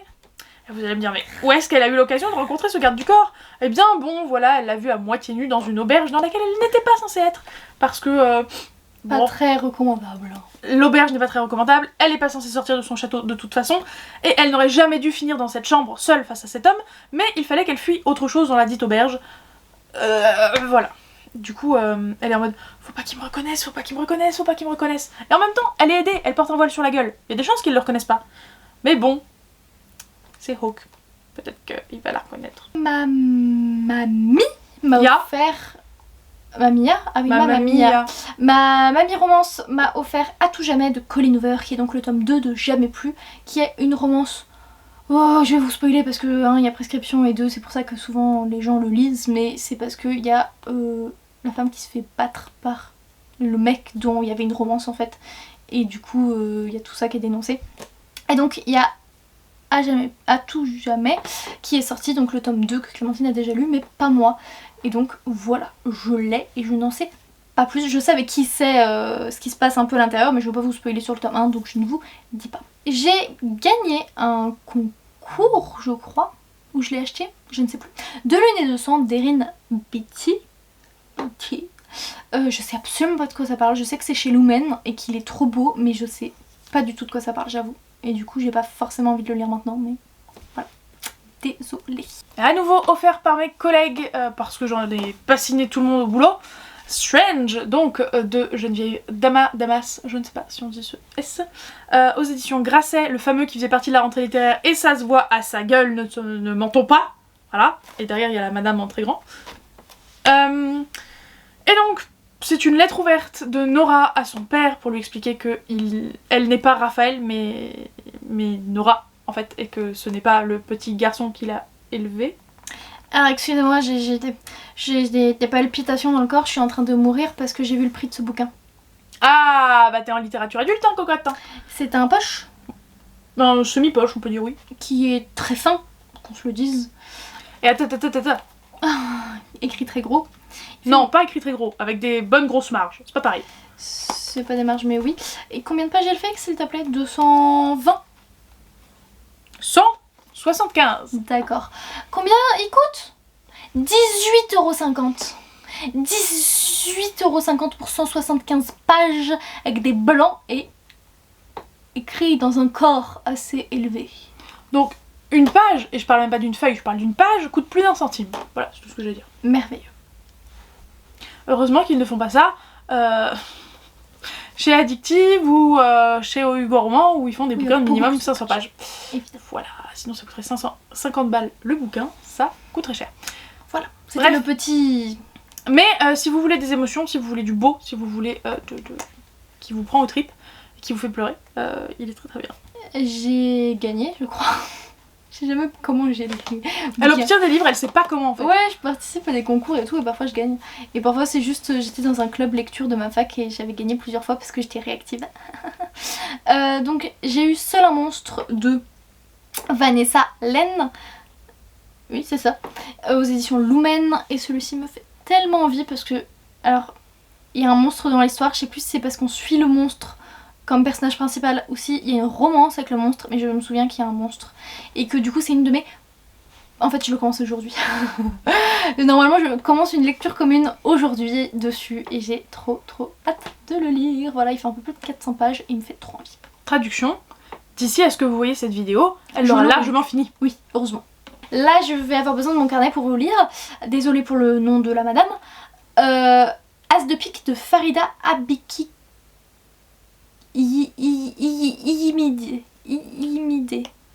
Et vous allez me dire, mais où est-ce qu'elle a eu l'occasion de rencontrer ce garde du corps? Eh bien bon, voilà, elle l'a vu à moitié nue dans une auberge dans laquelle elle n'était pas censée être. Parce que... Pas très recommandable. L'auberge n'est pas très recommandable, elle n'est pas censée sortir de son château de toute façon, et elle n'aurait jamais dû finir dans cette chambre seule face à cet homme, mais il fallait qu'elle fuit autre chose dans la dite auberge. Voilà. Du coup, elle est en mode faut pas qu'il me reconnaisse, faut pas qu'il me reconnaisse, faut pas qu'il me reconnaisse. Et en même temps, elle est aidée, elle porte un voile sur la gueule. Il y a des chances qu'ils le reconnaissent pas. Mais bon, c'est Hawke. Peut-être qu'il va la reconnaître. Ma mamie m'a offert... Mamia? Ah oui, ma Mamia. Ma mamie romance m'a offert À tout jamais de Colleen Hoover, qui est donc le tome 2 de Jamais plus, qui est une romance... Oh, je vais vous spoiler parce que il y a prescription et 2, c'est pour ça que souvent les gens le lisent, mais c'est parce qu'il y a la femme qui se fait battre par le mec dont il y avait une romance en fait, et du coup il y a tout ça qui est dénoncé. Et donc il y a À tout jamais qui est sorti, donc le tome 2 que Clémentine a déjà lu mais pas moi, et donc voilà, je l'ai et je n'en sais pas plus. Je sais avec qui c'est ce qui se passe un peu à l'intérieur, mais je ne veux pas vous spoiler sur le tome 1, donc je ne vous dis pas. J'ai gagné un concours, je crois, où je l'ai acheté, je ne sais plus, de Lune et de sang d'Erin Beatty. Je sais absolument pas de quoi ça parle, je sais que c'est chez Lumen et qu'il est trop beau, mais je sais pas du tout de quoi ça parle, j'avoue. Et du coup j'ai pas forcément envie de le lire maintenant, mais voilà, désolée. À nouveau offert par mes collègues, parce que j'en ai pas signé tout le monde au boulot. Strange, donc de Geneviève Damas, je ne sais pas si on dit ce S, aux éditions Grasset, le fameux qui faisait partie de la rentrée littéraire, et ça se voit à sa gueule, ne mentons pas, voilà, et derrière il y a la madame en très grand. Et donc, c'est une lettre ouverte de Nora à son père pour lui expliquer que elle n'est pas Raphaël, mais Nora, en fait, et que ce n'est pas le petit garçon qu'il a élevé. Alors excusez-moi, j'ai des palpitations dans le corps, je suis en train de mourir parce que j'ai vu le prix de ce bouquin. Ah, bah t'es en littérature adulte, hein, cocotte. C'est un poche. Un semi-poche, on peut dire oui. Qui est très fin, qu'on se le dise. Et attends. Écrit très gros. Non, pas écrit très gros, avec des bonnes grosses marges, c'est pas pareil. C'est pas des marges, mais oui. Et combien de pages elle fait, s'il te plaît? 220? 175. D'accord. Combien il coûte? 18,50 €. 18,50 € pour 175 pages avec des blancs et écrit dans un corps assez élevé. Donc une page, et je parle même pas d'une feuille, je parle d'une page, coûte plus d'1 centime. Voilà, c'est tout ce que je veux dire. Merveilleux. Heureusement qu'ils ne font pas ça chez Addictive ou chez Hugo Roman, où ils font des bouquins de minimum 500 pages. Évidemment. Voilà, sinon ça coûterait 550 balles le bouquin, ça coûterait cher. Voilà, c'était le petit... Mais si vous voulez des émotions, si vous voulez du beau, si vous voulez qui vous prend aux tripes, qui vous fait pleurer, il est très très bien. J'ai gagné, je crois. Je sais jamais comment j'ai les... Elle obtient des livres, elle sait pas comment en fait. Ouais, je participe à des concours et tout, et parfois je gagne. Et parfois c'est juste, j'étais dans un club lecture de ma fac et j'avais gagné plusieurs fois parce que j'étais réactive. Donc j'ai eu Seul un monstre de Vanessa Len. Oui, c'est ça. Aux éditions Lumen, et celui-ci me fait tellement envie parce que... Alors, il y a un monstre dans l'histoire, je sais plus si c'est parce qu'on suit le monstre comme personnage principal ou si il y a une romance avec le monstre, mais je me souviens qu'il y a un monstre. Et que du coup c'est une de mes... En fait je le commence aujourd'hui. Normalement je commence une lecture commune aujourd'hui dessus et j'ai trop hâte de le lire. Voilà, il fait un peu plus de 400 pages et il me fait trop envie. Traduction, d'ici à ce que vous voyez cette vidéo, elle l'aura largement fini. Oui, heureusement. Là je vais avoir besoin de mon carnet pour vous lire. Désolée pour le nom de la madame. As de pique de Farida Abiki Yimide.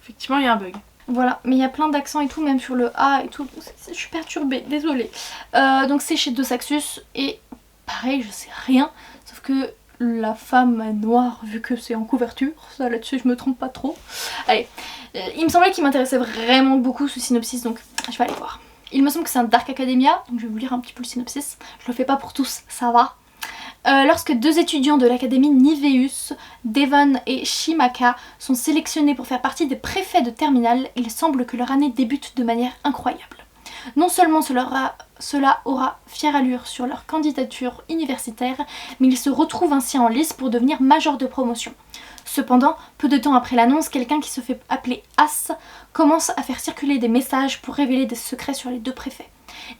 Effectivement, il y a un bug. Voilà, mais il y a plein d'accents et tout, même sur le A et tout. Je suis perturbée, désolée. Donc c'est chez De Saxus et pareil, je sais rien. Sauf que la femme est noire vu que c'est en couverture. Ça là-dessus, je me trompe pas trop. Allez, il me semblait qu'il m'intéressait vraiment beaucoup ce synopsis, donc je vais aller voir. Il me semble que c'est un Dark Academia, donc je vais vous lire un petit peu le synopsis. Je le fais pas pour tous, ça va. Lorsque 2 étudiants de l'académie Niveus, Devon et Shimaka, sont sélectionnés pour faire partie des préfets de terminale, il semble que leur année débute de manière incroyable. Non seulement cela aura fière allure sur leur candidature universitaire, mais ils se retrouvent ainsi en lice pour devenir major de promotion. Cependant, peu de temps après l'annonce, quelqu'un qui se fait appeler As commence à faire circuler des messages pour révéler des secrets sur les 2 préfets.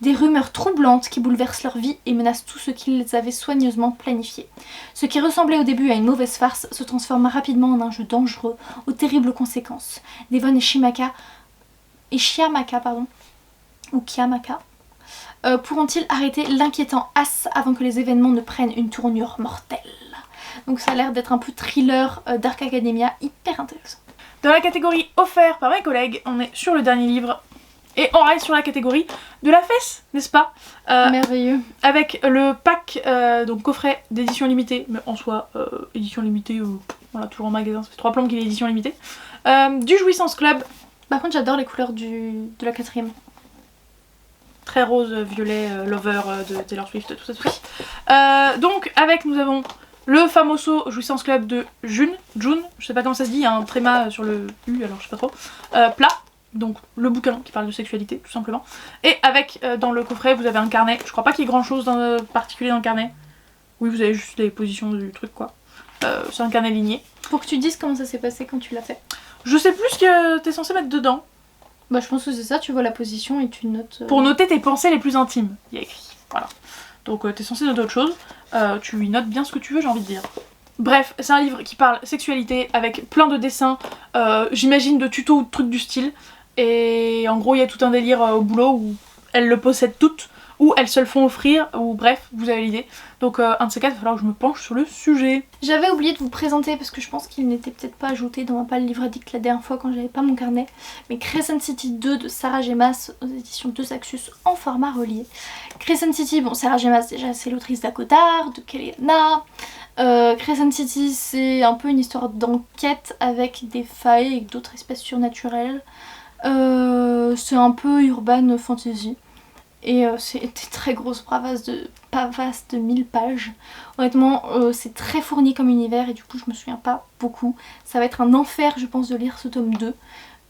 Des rumeurs troublantes qui bouleversent leur vie et menacent tout ce qu'ils avaient soigneusement planifié. Ce qui ressemblait au début à une mauvaise farce se transforma rapidement en un jeu dangereux, aux terribles conséquences. Devon et Shimaka, pourront-ils arrêter l'inquiétant As avant que les événements ne prennent une tournure mortelle? Donc ça a l'air d'être un peu thriller Dark Academia, hyper intéressant. Dans la catégorie offert par mes collègues, on est sur le dernier livre. Et on reste sur la catégorie de la fesse, n'est-ce pas? Merveilleux. Avec le pack, donc coffret d'édition limitée, mais en soi, édition limitée, voilà, toujours en magasin, ça fait 3 plombes qu'il est édition limitée. Du Jouissance Club. Par contre, j'adore les couleurs de la 4ème. Très rose, violet, lover de Taylor Swift, tout ça. Donc, avec, nous avons le famoso Jouissance Club de June, je sais pas comment ça se dit, il y a un tréma sur le U, alors je sais pas trop. Plat. Donc le bouquin qui parle de sexualité tout simplement. Et avec dans le coffret vous avez un carnet. Je crois pas qu'il y ait grand chose de particulier dans le carnet. Oui, vous avez juste les positions du truc quoi. C'est un carnet ligné. Pour que tu dises comment ça s'est passé quand tu l'as fait. Je sais plus ce que t'es censé mettre dedans. Bah je pense que c'est ça, tu vois la position et tu notes... Pour noter tes pensées les plus intimes, il y a écrit. Voilà. Donc t'es censé noter autre chose. Tu lui notes bien ce que tu veux, j'ai envie de dire. Bref, c'est un livre qui parle sexualité avec plein de dessins, j'imagine de tutos ou de trucs du style. Et en gros il y a tout un délire au boulot où elles le possèdent toutes, ou elles se le font offrir, ou bref, vous avez l'idée. Donc un de ces 4, il va falloir que je me penche sur le sujet. J'avais oublié de vous présenter parce que je pense qu'il n'était peut-être pas ajouté dans ma palle livre addict la dernière fois quand j'avais pas mon carnet. Mais Crescent City 2 de Sarah Gemas aux éditions de Saxus en format relié. Crescent City, bon Sarah Gemas déjà c'est l'autrice d'Akotar, de Kellyanna. Crescent City c'est un peu une histoire d'enquête avec des failles et d'autres espèces surnaturelles. C'est un peu urban fantasy et c'est des très grosses pavasses de 1000 pages. Honnêtement c'est très fourni comme univers et du coup je me souviens pas beaucoup. Ça va être un enfer je pense de lire ce tome 2.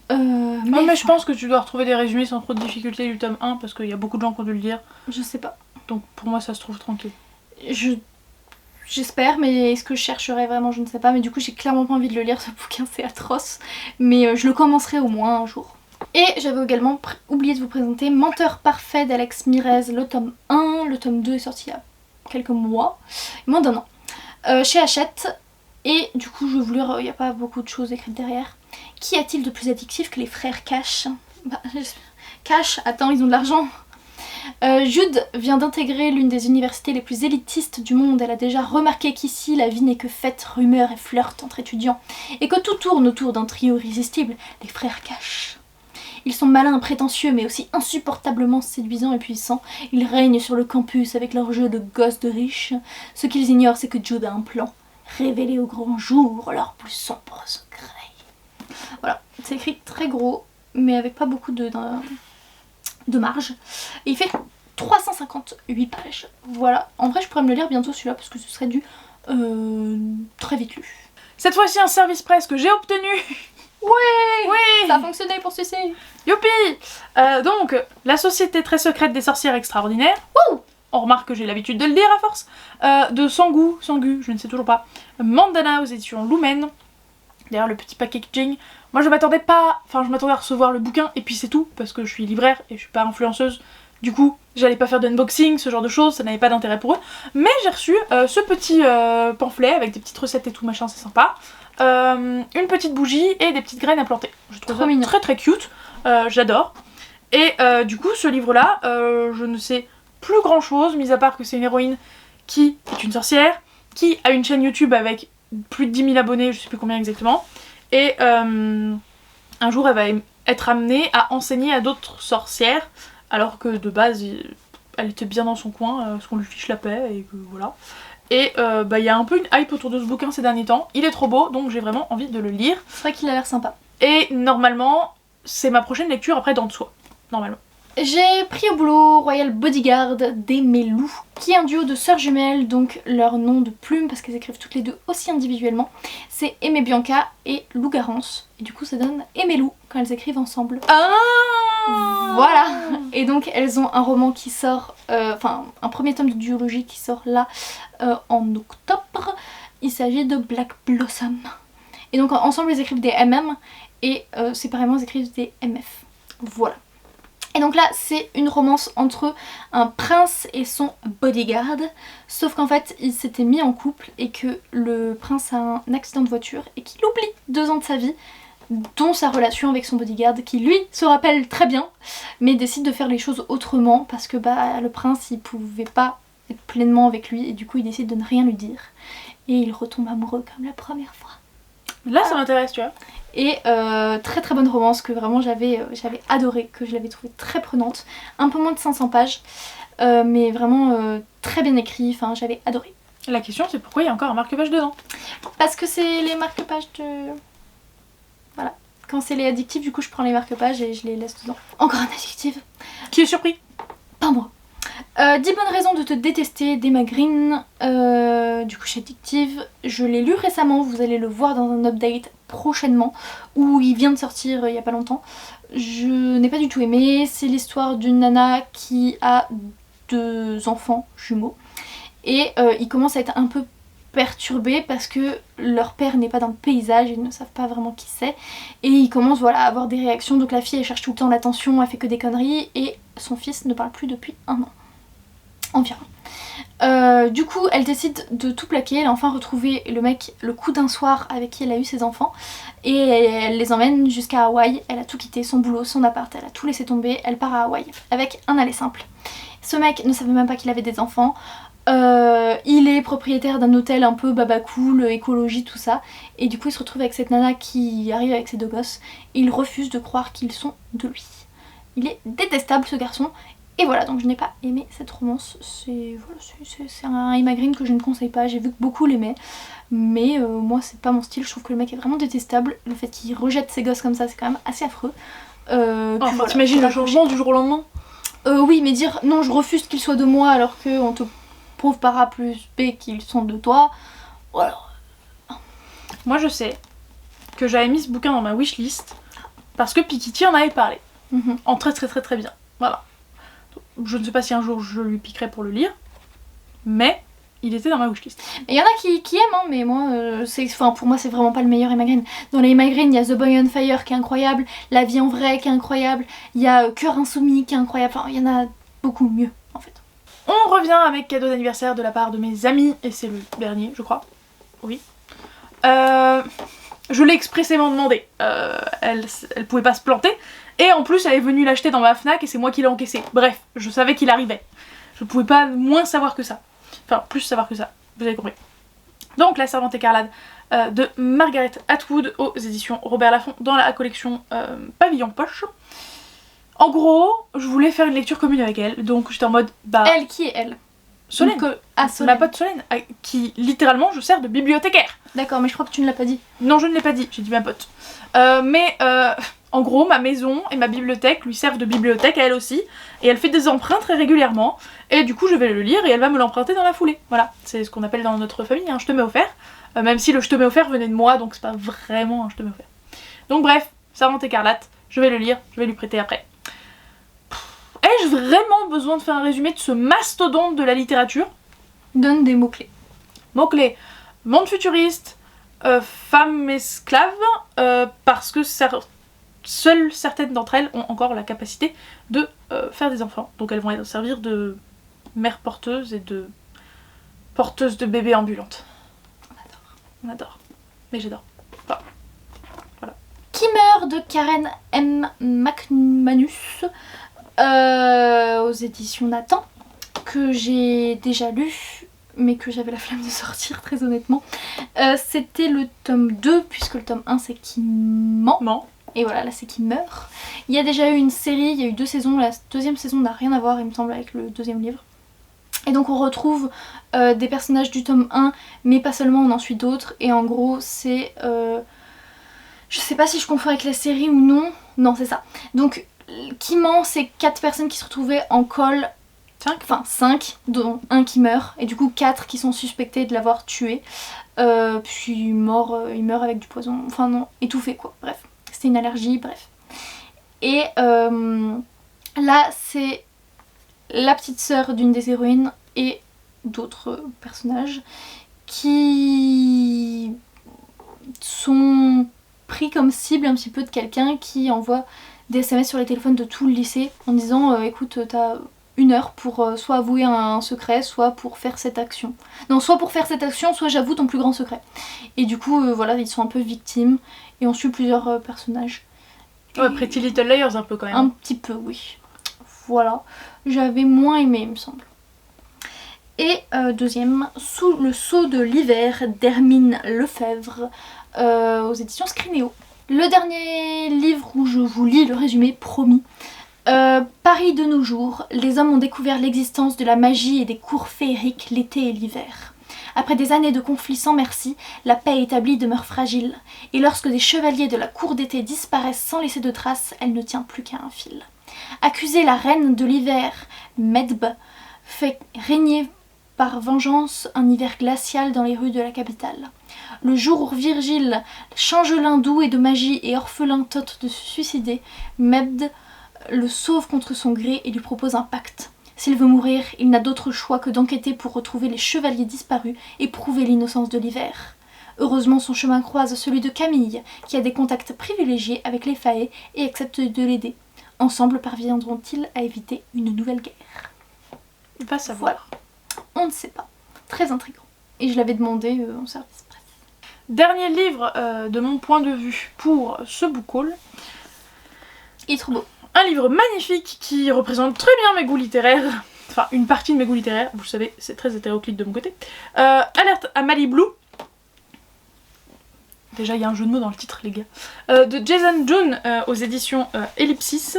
Mais je pense que tu dois retrouver des résumés sans trop de difficulté du tome 1 parce qu'il y a beaucoup de gens qui ont dû le lire. Je sais pas. Donc pour moi ça se trouve tranquille. J'espère, mais est-ce que je chercherai vraiment, je ne sais pas. Mais du coup j'ai clairement pas envie de le lire ce bouquin, c'est atroce. Mais je le commencerai au moins un jour. Et j'avais également oublié de vous présenter Menteur parfait d'Alex Mirez, le tome 1. Le tome 2 est sorti il y a quelques mois, moins d'un an, chez Hachette. Et du coup je vais vous lire, il n'y a pas beaucoup de choses écrites derrière. Qu'y a-t-il de plus addictif que les frères Cash? Cash, attends, ils ont de l'argent. Jude vient d'intégrer l'une des universités les plus élitistes du monde. Elle a déjà remarqué qu'ici la vie n'est que fête, rumeurs et flirts entre étudiants, et que tout tourne autour d'un trio irrésistible, les frères Cash. Ils sont malins, prétentieux, mais aussi insupportablement séduisants et puissants. Ils règnent sur le campus avec leur jeu de gosses de riches. Ce qu'ils ignorent, c'est que Jude a un plan. Révéler au grand jour leurs plus sombres secrets. Voilà, c'est écrit très gros, mais avec pas beaucoup de marge. Et il fait 358 pages. Voilà, en vrai je pourrais me le lire bientôt celui-là parce que ce serait du très vite lu. Cette fois-ci un service presse que j'ai obtenu. Ouais, oui, ça a fonctionné pour ceci. Youpi. Donc, la société très secrète des sorcières extraordinaires. Wouh. On remarque que j'ai l'habitude de le dire à force. De Sangu, je ne sais toujours pas. Mandana aux éditions Lumen. D'ailleurs le petit packaging. Moi je m'attendais à recevoir le bouquin et puis c'est tout. Parce que je suis libraire et je suis pas influenceuse. Du coup, j'allais pas faire d'unboxing, ce genre de choses, ça n'avait pas d'intérêt pour eux. Mais j'ai reçu ce petit pamphlet avec des petites recettes et tout machin, c'est sympa. Une petite bougie et des petites graines à planter. Je trouve ça très très cute, j'adore. Et du coup, ce livre-là, je ne sais plus grand-chose, mis à part que c'est une héroïne qui est une sorcière, qui a une chaîne YouTube avec plus de 10 000 abonnés, je sais plus combien exactement, et un jour elle va être amenée à enseigner à d'autres sorcières, alors que de base elle était bien dans son coin, parce qu'on lui fiche la paix, et que voilà. Et y a un peu une hype autour de ce bouquin ces derniers temps, il est trop beau, donc j'ai vraiment envie de le lire. C'est vrai qu'il a l'air sympa. Et normalement, c'est ma prochaine lecture après Dents de Soie, normalement. J'ai pris au boulot Royal Bodyguard d'Aimé Lou, qui est un duo de sœurs jumelles, donc leur nom de plume, parce qu'elles écrivent toutes les deux aussi individuellement. C'est Aimé Bianca et Lou Garance. Et du coup ça donne Aimé Lou quand elles écrivent ensemble. Ah voilà. Et donc elles ont un roman qui sort, un premier tome de duologie qui sort là en octobre. Il s'agit de Black Blossom. Et donc ensemble elles écrivent des MM et séparément elles écrivent des MF. Voilà. Et donc là c'est une romance entre un prince et son bodyguard, sauf qu'en fait ils s'étaient mis en couple et que le prince a un accident de voiture et qu'il oublie 2 ans de sa vie, dont sa relation avec son bodyguard qui lui se rappelle très bien, mais décide de faire les choses autrement parce que le prince il pouvait pas être pleinement avec lui et du coup il décide de ne rien lui dire et il retombe amoureux comme la première fois. Là ça m'intéresse, tu vois. Et très très bonne romance que vraiment j'avais adoré, que je l'avais trouvée très prenante. Un peu moins de 500 pages, mais vraiment très bien écrit, enfin j'avais adoré. La question c'est pourquoi il y a encore un marque-page dedans. Parce que c'est les marque-pages de... Voilà. Quand c'est les addictifs, du coup je prends les marque-pages et je les laisse dedans. Encore un addictif. Qui est surpris? Pas moi. 10 bonnes raisons de te détester d'Emma Green, du coup chez Addictive. Je l'ai lu récemment, vous allez le voir dans un update prochainement, où il vient de sortir il y a pas longtemps. Je n'ai pas du tout aimé, c'est l'histoire d'une nana qui a 2 enfants jumeaux. Et ils commencent à être un peu perturbés parce que leur père n'est pas dans le paysage, ils ne savent pas vraiment qui c'est. Et ils commencent voilà, à avoir des réactions, donc la fille elle cherche tout le temps l'attention, elle fait que des conneries, et son fils ne parle plus depuis 1 an. Environ. Du coup elle décide de tout plaquer, elle a enfin retrouvé le mec le coup d'un soir avec qui elle a eu ses enfants et elle les emmène jusqu'à Hawaï. Elle a tout quitté, son boulot, son appart, elle a tout laissé tomber, elle part à Hawaï avec un aller simple. Ce mec ne savait même pas qu'il avait des enfants, il est propriétaire d'un hôtel un peu baba cool, écologie, tout ça, et du coup il se retrouve avec cette nana qui arrive avec ses 2 gosses et il refuse de croire qu'ils sont de lui. Il est détestable ce garçon. Et voilà, donc je n'ai pas aimé cette romance, c'est un Emma Green que je ne conseille pas, j'ai vu que beaucoup l'aimaient, mais moi c'est pas mon style, je trouve que le mec est vraiment détestable, le fait qu'il rejette ses gosses comme ça c'est quand même assez affreux. Enfin t'imagines le changement du jour au lendemain? Oui, mais dire non je refuse qu'ils soient de moi alors qu'on te prouve par A plus B qu'ils sont de toi, voilà. Moi je sais que j'avais mis ce bouquin dans ma wishlist parce que Pikitty en avait parlé, en très très très très bien, voilà. Je ne sais pas si un jour je lui piquerai pour le lire, mais il était dans ma wishlist. Il y en a qui aiment, hein, mais moi, pour moi c'est vraiment pas le meilleur Emma Green. Dans les Emma Green, il y a The Boy on Fire qui est incroyable, La vie en vrai qui est incroyable, il y a Cœur insoumis qui est incroyable, enfin il y en a beaucoup mieux en fait. On revient avec cadeau d'anniversaire de la part de mes amis, et c'est le dernier je crois, oui. Je l'ai expressément demandé, elle pouvait pas se planter. Et en plus elle est venue l'acheter dans ma Fnac et c'est moi qui l'ai encaissé. Bref, je savais qu'il arrivait. Je pouvais pas moins savoir que ça. Enfin, plus savoir que ça, vous avez compris. Donc La Servante écarlate de Margaret Atwood aux éditions Robert Laffont dans la collection Pavillon Poche. En gros, je voulais faire une lecture commune avec elle, donc j'étais en mode Elle, qui est elle? Solène, Solène. ma pote Solène, qui littéralement je sers de bibliothécaire. D'accord, mais je crois que tu ne l'as pas dit. Non, je ne l'ai pas dit, j'ai dit ma pote. En gros, ma maison et ma bibliothèque lui servent de bibliothèque à elle aussi, et elle fait des emprunts très régulièrement, et du coup je vais le lire et elle va me l'emprunter dans la foulée. Voilà, c'est ce qu'on appelle dans notre famille un je te mets offert, même si le je te mets offert venait de moi, donc c'est pas vraiment un je te mets offert. Donc bref, Servante écarlate, je vais le lire, je vais lui prêter après. Ai-je vraiment besoin de faire un résumé de ce mastodonte de la littérature? Donne des mots-clés. Mots-clés, monde futuriste, femmes esclaves, parce que seules certaines d'entre elles ont encore la capacité de faire des enfants. Donc elles vont servir de mères porteuses et de porteuses de bébés ambulantes. On adore. Mais j'adore. Enfin, voilà. Qui meurt de Karen M. McManus aux éditions Nathan, que j'ai déjà lu mais que j'avais la flemme de sortir très honnêtement. C'était le tome 2 puisque le tome 1 c'est Qui ment. Et voilà, là c'est Qui meurt. Il y a déjà eu une série, il y a eu 2 saisons, la deuxième saison n'a rien à voir il me semble avec le deuxième livre. Et donc on retrouve des personnages du tome 1 mais pas seulement, on en suit d'autres et en gros c'est... je sais pas si je confonds avec la série ou non. Non, c'est ça. Donc Qui ment, c'est 4 personnes qui se retrouvaient en col. 5, dont un qui meurt. Et du coup 4 qui sont suspectés de l'avoir tué. Puis il meurt avec du poison. Enfin non, étouffé quoi. Bref, c'était une allergie, bref. Et là c'est la petite sœur d'une des héroïnes et d'autres personnages qui sont pris comme cible un petit peu de quelqu'un qui envoie des SMS sur les téléphones de tout le lycée en disant écoute t'as 1 heure pour soit avouer un secret, soit pour faire cette action. Non, soit pour faire cette action, soit j'avoue ton plus grand secret. Et du coup voilà, ils sont un peu victimes et on suit plusieurs personnages. Ouais, Pretty Little Liars un peu quand même. Un petit peu oui. Voilà, j'avais moins aimé il me semble. Et deuxième, Sous le sceau de l'hiver d'Hermine Lefebvre aux éditions Scrinéo. Le dernier livre où je vous lis le résumé, promis. Paris de nos jours, les hommes ont découvert l'existence de la magie et des cours féeriques l'été et l'hiver. Après des années de conflits sans merci, la paix établie demeure fragile, et lorsque des chevaliers de la cour d'été disparaissent sans laisser de traces, elle ne tient plus qu'à un fil. Accusée la reine de l'hiver, Medb fait régner par vengeance un hiver glacial dans les rues de la capitale. Le jour où Virgile, changelin doux et de magie et orphelin tente de se suicider, Medb le sauve contre son gré et lui propose un pacte. S'il veut mourir, il n'a d'autre choix que d'enquêter pour retrouver les chevaliers disparus et prouver l'innocence de l'hiver. Heureusement, son chemin croise celui de Camille, qui a des contacts privilégiés avec les Fae et accepte de l'aider. Ensemble parviendront-ils à éviter une nouvelle guerre? Il va savoir. Voilà. On ne sait pas. Très intriguant. Et je l'avais demandé en service presse. Dernier livre de mon point de vue pour ce book haul. Il est trop beau. Un livre magnifique qui représente très bien mes goûts littéraires. Enfin, une partie de mes goûts littéraires. Vous le savez, c'est très hétéroclite de mon côté. Alerte à Malibu. Déjà, il y a un jeu de mots dans le titre, les gars. De Jason June aux éditions Ellipsis.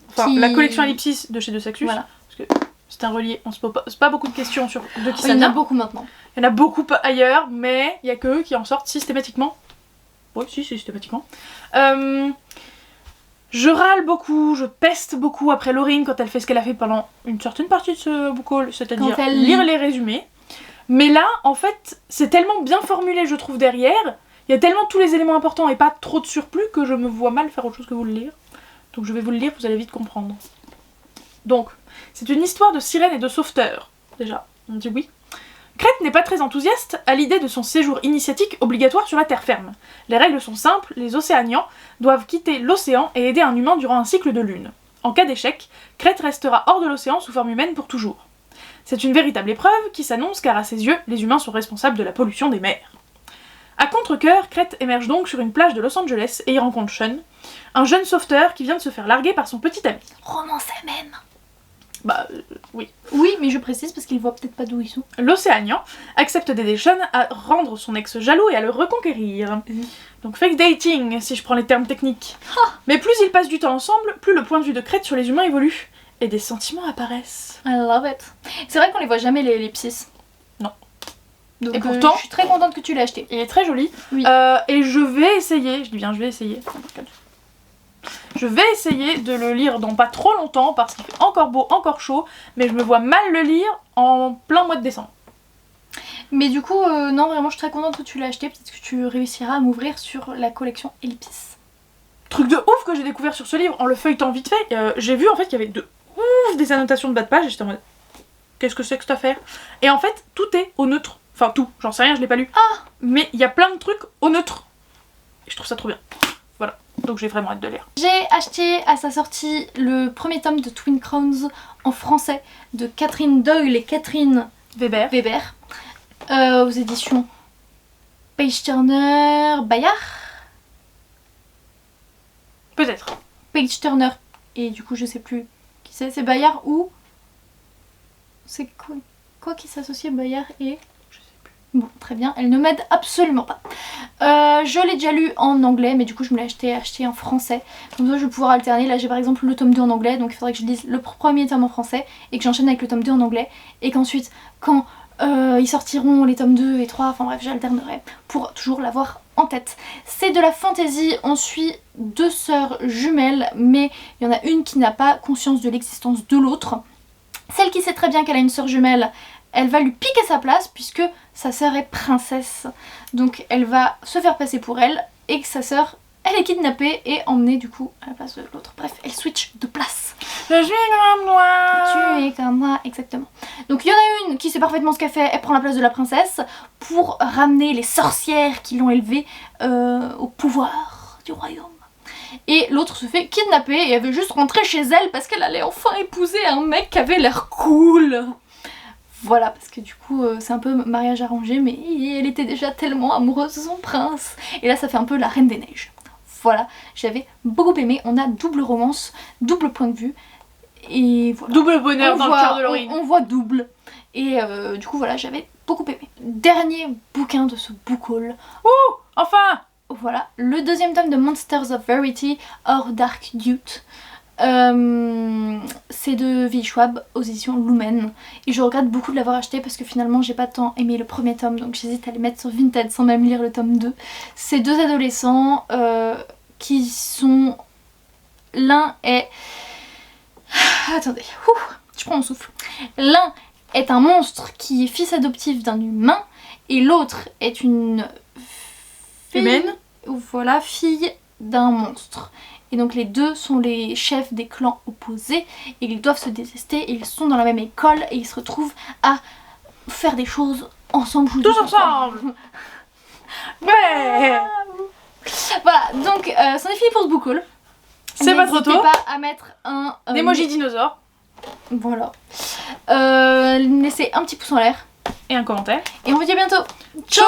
Enfin, la collection Ellipsis de chez De Saxus. Voilà. Parce que c'est un relié. On se pose pas beaucoup de questions sur de qui ça vient. Il y en a beaucoup maintenant. Il y en a beaucoup ailleurs, mais il y a que eux qui en sortent systématiquement. Oui, si, systématiquement. Je râle beaucoup, je peste beaucoup après Laurine quand elle fait ce qu'elle a fait pendant une certaine partie de ce book haul, c'est-à-dire lire les résumés. Mais là, en fait, c'est tellement bien formulé, je trouve, derrière. Il y a tellement tous les éléments importants et pas trop de surplus que je me vois mal faire autre chose que vous le lire. Donc je vais vous le lire, vous allez vite comprendre. Donc, c'est une histoire de sirène et de sauveteur. Déjà, on dit oui. Crête n'est pas très enthousiaste à l'idée de son séjour initiatique obligatoire sur la terre ferme. Les règles sont simples, les océanians doivent quitter l'océan et aider un humain durant un cycle de lune. En cas d'échec, Crête restera hors de l'océan sous forme humaine pour toujours. C'est une véritable épreuve qui s'annonce car à ses yeux, les humains sont responsables de la pollution des mers. À contre-cœur, Crête émerge donc sur une plage de Los Angeles et y rencontre Sean, un jeune sauveteur qui vient de se faire larguer par son petit ami. Romance même. Bah, oui. Oui, mais je précise parce qu'il voit peut-être pas d'où ils sont. L'Océanian accepte d'aider Sean à rendre son ex jaloux et à le reconquérir. Donc fake dating, si je prends les termes techniques. Mais plus ils passent du temps ensemble, plus le point de vue de Crête sur les humains évolue. Et des sentiments apparaissent. I love it. C'est vrai qu'on les voit jamais les psys. Non. Donc et pourtant, je suis très contente que tu l'aies acheté. Il est très joli. Oui. Et je vais essayer, je dis bien je vais essayer. Je vais essayer de le lire dans pas trop longtemps parce qu'il fait encore beau, encore chaud, mais je me vois mal le lire en plein mois de décembre. Mais du coup, non, vraiment, je suis très contente que tu l'aies acheté. Peut-être que tu réussiras à m'ouvrir sur la collection Ellipsis. Truc de ouf que j'ai découvert sur ce livre en le feuilletant vite fait. J'ai vu en fait qu'il y avait de ouf des annotations de bas de page et j'étais en mode qu'est-ce que c'est que cette affaire? Et en fait, tout est au neutre. Enfin, tout, j'en sais rien, je l'ai pas lu. Mais il y a plein de trucs au neutre. Et je trouve ça trop bien. Voilà, donc j'ai vraiment hâte de lire. J'ai acheté à sa sortie le premier tome de Twin Crowns en français de Catherine Doyle et Catherine Weber. Aux éditions Page Turner Bayard. Peut-être. Page Turner. Et du coup, je sais plus qui c'est Bayard ou... C'est quoi qui s'associe à Bayard et... Je sais plus. Bon, très bien, elle ne m'aide absolument pas. Je l'ai déjà lu en anglais, mais du coup je me l'ai acheté en français. Comme ça je vais pouvoir alterner. Là j'ai par exemple le tome 2 en anglais, donc il faudrait que je lise le premier tome en français et que j'enchaîne avec le tome 2 en anglais. Et qu'ensuite, quand ils sortiront les tomes 2 et 3, enfin bref, j'alternerai pour toujours l'avoir en tête. C'est de la fantasy, on suit 2 sœurs jumelles, mais il y en a une qui n'a pas conscience de l'existence de l'autre. Celle qui sait très bien qu'elle a une sœur jumelle, elle va lui piquer sa place puisque sa sœur est princesse. Donc elle va se faire passer pour elle et que sa sœur, elle est kidnappée et emmenée du coup à la place de l'autre. Bref, elle switch de place. Je suis comme moi. Tu es comme moi, exactement. Donc il y en a une qui sait parfaitement ce qu'elle fait, elle prend la place de la princesse pour ramener les sorcières qui l'ont élevée au pouvoir du royaume. Et l'autre se fait kidnapper et elle veut juste rentrer chez elle parce qu'elle allait enfin épouser un mec qui avait l'air cool. Voilà, parce que du coup c'est un peu mariage arrangé, mais elle était déjà tellement amoureuse de son prince. Et là ça fait un peu la Reine des Neiges. Voilà, j'avais beaucoup aimé, on a double romance, double point de vue. Et voilà. Double bonheur dans le cœur de Laurine. On voit double. Et du coup voilà, j'avais beaucoup aimé. Dernier bouquin de ce book haul. Ouh, enfin. Voilà, le deuxième tome de Monsters of Verity, or Dark Youth. C'est de V. Schwab aux éditions Lumen. Et je regrette beaucoup de l'avoir acheté parce que finalement j'ai pas tant aimé le premier tome, donc j'hésite à les mettre sur Vinted sans même lire le tome 2. C'est 2 adolescents qui sont... L'un est... Attendez, je prends mon souffle. L'un est un monstre qui est fils adoptif d'un humain et l'autre est une... Humaine. Voilà, fille d'un monstre. Et donc les deux sont les chefs des clans opposés et ils doivent se détester et ils sont dans la même école et ils se retrouvent à faire des choses ensemble. Tous ensemble. Ouais. Voilà, donc c'en est fini pour ce book haul. C'est pas trop tôt. N'hésitez pas à mettre un... Emoji dinosaure. Voilà. Laissez un petit pouce en l'air. Et un commentaire. Et on vous dit à bientôt. Ciao.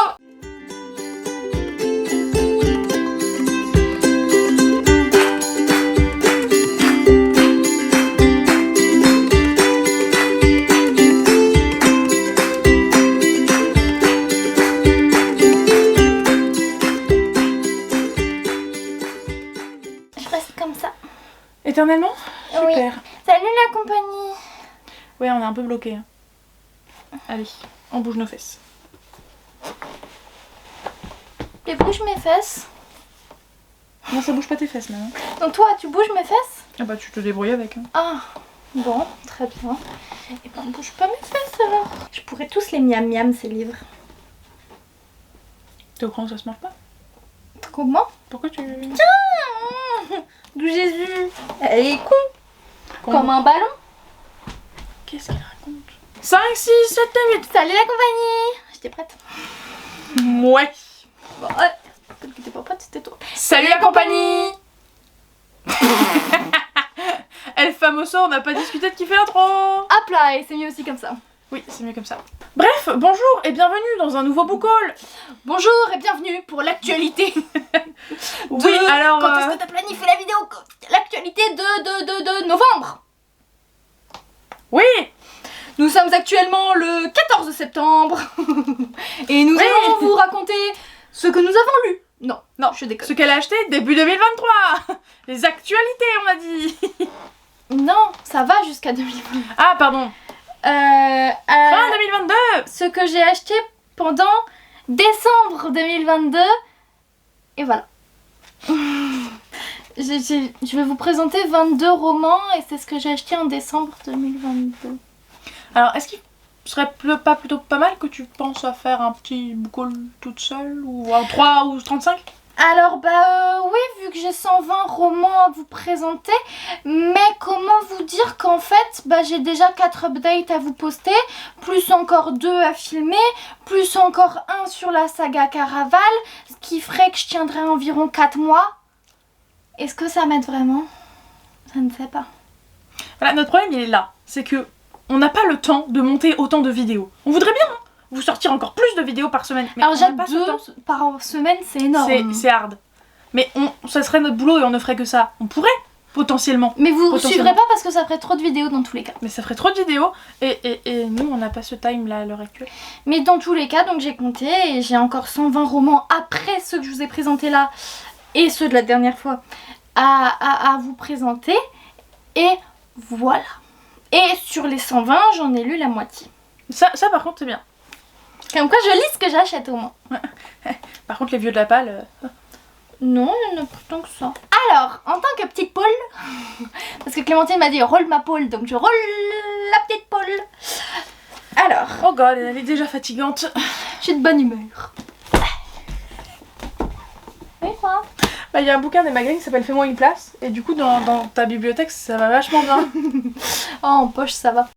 Éternellement? Super. Oui. Salut la compagnie. Ouais, on est un peu bloqué. Allez, on bouge nos fesses. Tu bouges mes fesses? Non, ça bouge pas tes fesses, là. Hein. Donc toi, tu bouges mes fesses? Ah bah tu te débrouilles avec. Hein. Ah, bon, très bien. Et ben on bouge pas mes fesses alors. Je pourrais tous les miam miam ces livres. T'es au courant que ça se mange pas? Comment? Pourquoi tu... Tiens, d'où Jésus. Elle est con. Comme un ballon. Qu'est-ce qu'elle raconte? 5, 6, 7, 8. Salut la compagnie. J'étais prête. Ouais. Bon, ouais. Peut-être que t'es pas prête, c'était toi. Salut la compagnie. El Famoso, on n'a pas discuté de qui fait l'intro. Hop là, et c'est mieux aussi comme ça. Oui, c'est mieux comme ça. Bref, bonjour et bienvenue dans un nouveau book haul. Bonjour et bienvenue pour l'actualité. Oui, alors... Quand est-ce que t'as planifié la vidéo? L'actualité de novembre. Oui. Nous sommes actuellement le 14 septembre. Et nous allons vous raconter ce que nous avons lu. Non, Non, je déconne. ce qu'elle a acheté début 2023. Les actualités, on a dit. Non, ça va jusqu'à 2020. Ah, pardon. Fin 2022. Ce que j'ai acheté pendant décembre 2022. Et voilà. Je vais vous présenter 22 romans et c'est ce que j'ai acheté en décembre 2022. Alors, est-ce qu'il serait pas plutôt pas mal que tu penses à faire un petit book haul toute seule? Ou un 3 ou 35? Alors oui, vu que j'ai 120 romans à vous présenter, mais comment vous dire qu'en fait j'ai déjà 4 updates à vous poster, plus encore 2 à filmer, plus encore 1 sur la saga Caraval, ce qui ferait que je tiendrais environ 4 mois. Est-ce que ça m'aide vraiment? Je ne sais pas. Voilà, notre problème il est là, c'est que on n'a pas le temps de monter autant de vidéos. On voudrait bien vous sortir encore plus de vidéos par semaine. Mais alors on j'ai n'a pas ce 2 temps. par semaine, c'est énorme. C'est hard. mais ça serait notre boulot et on ne ferait que ça. On pourrait, potentiellement. Mais vous suivrez pas parce que ça ferait trop de vidéos dans tous les cas. Mais ça ferait trop de vidéos et nous on n'a pas ce time là à l'heure actuelle. Mais dans tous les cas, donc j'ai compté et j'ai encore 120 romans après ceux que je vous ai présentés là et ceux de la dernière fois à vous présenter. Et voilà. Et sur les 120, j'en ai lu la moitié. Ça par contre c'est bien. Comme quoi je lis ce que j'achète au moins. Par contre les vieux de la palle... Non, il y en a plus tant que ça. Alors, en tant que petite poule, parce que Clémentine m'a dit roule ma poule, donc je roule la petite poule. Alors, oh god, elle est déjà fatigante. je suis de bonne humeur. Oui, quoi? Bah, il y a un bouquin des magazines qui s'appelle Fais-moi une place, et du coup dans ta bibliothèque ça va vachement bien. Oh, en poche ça va.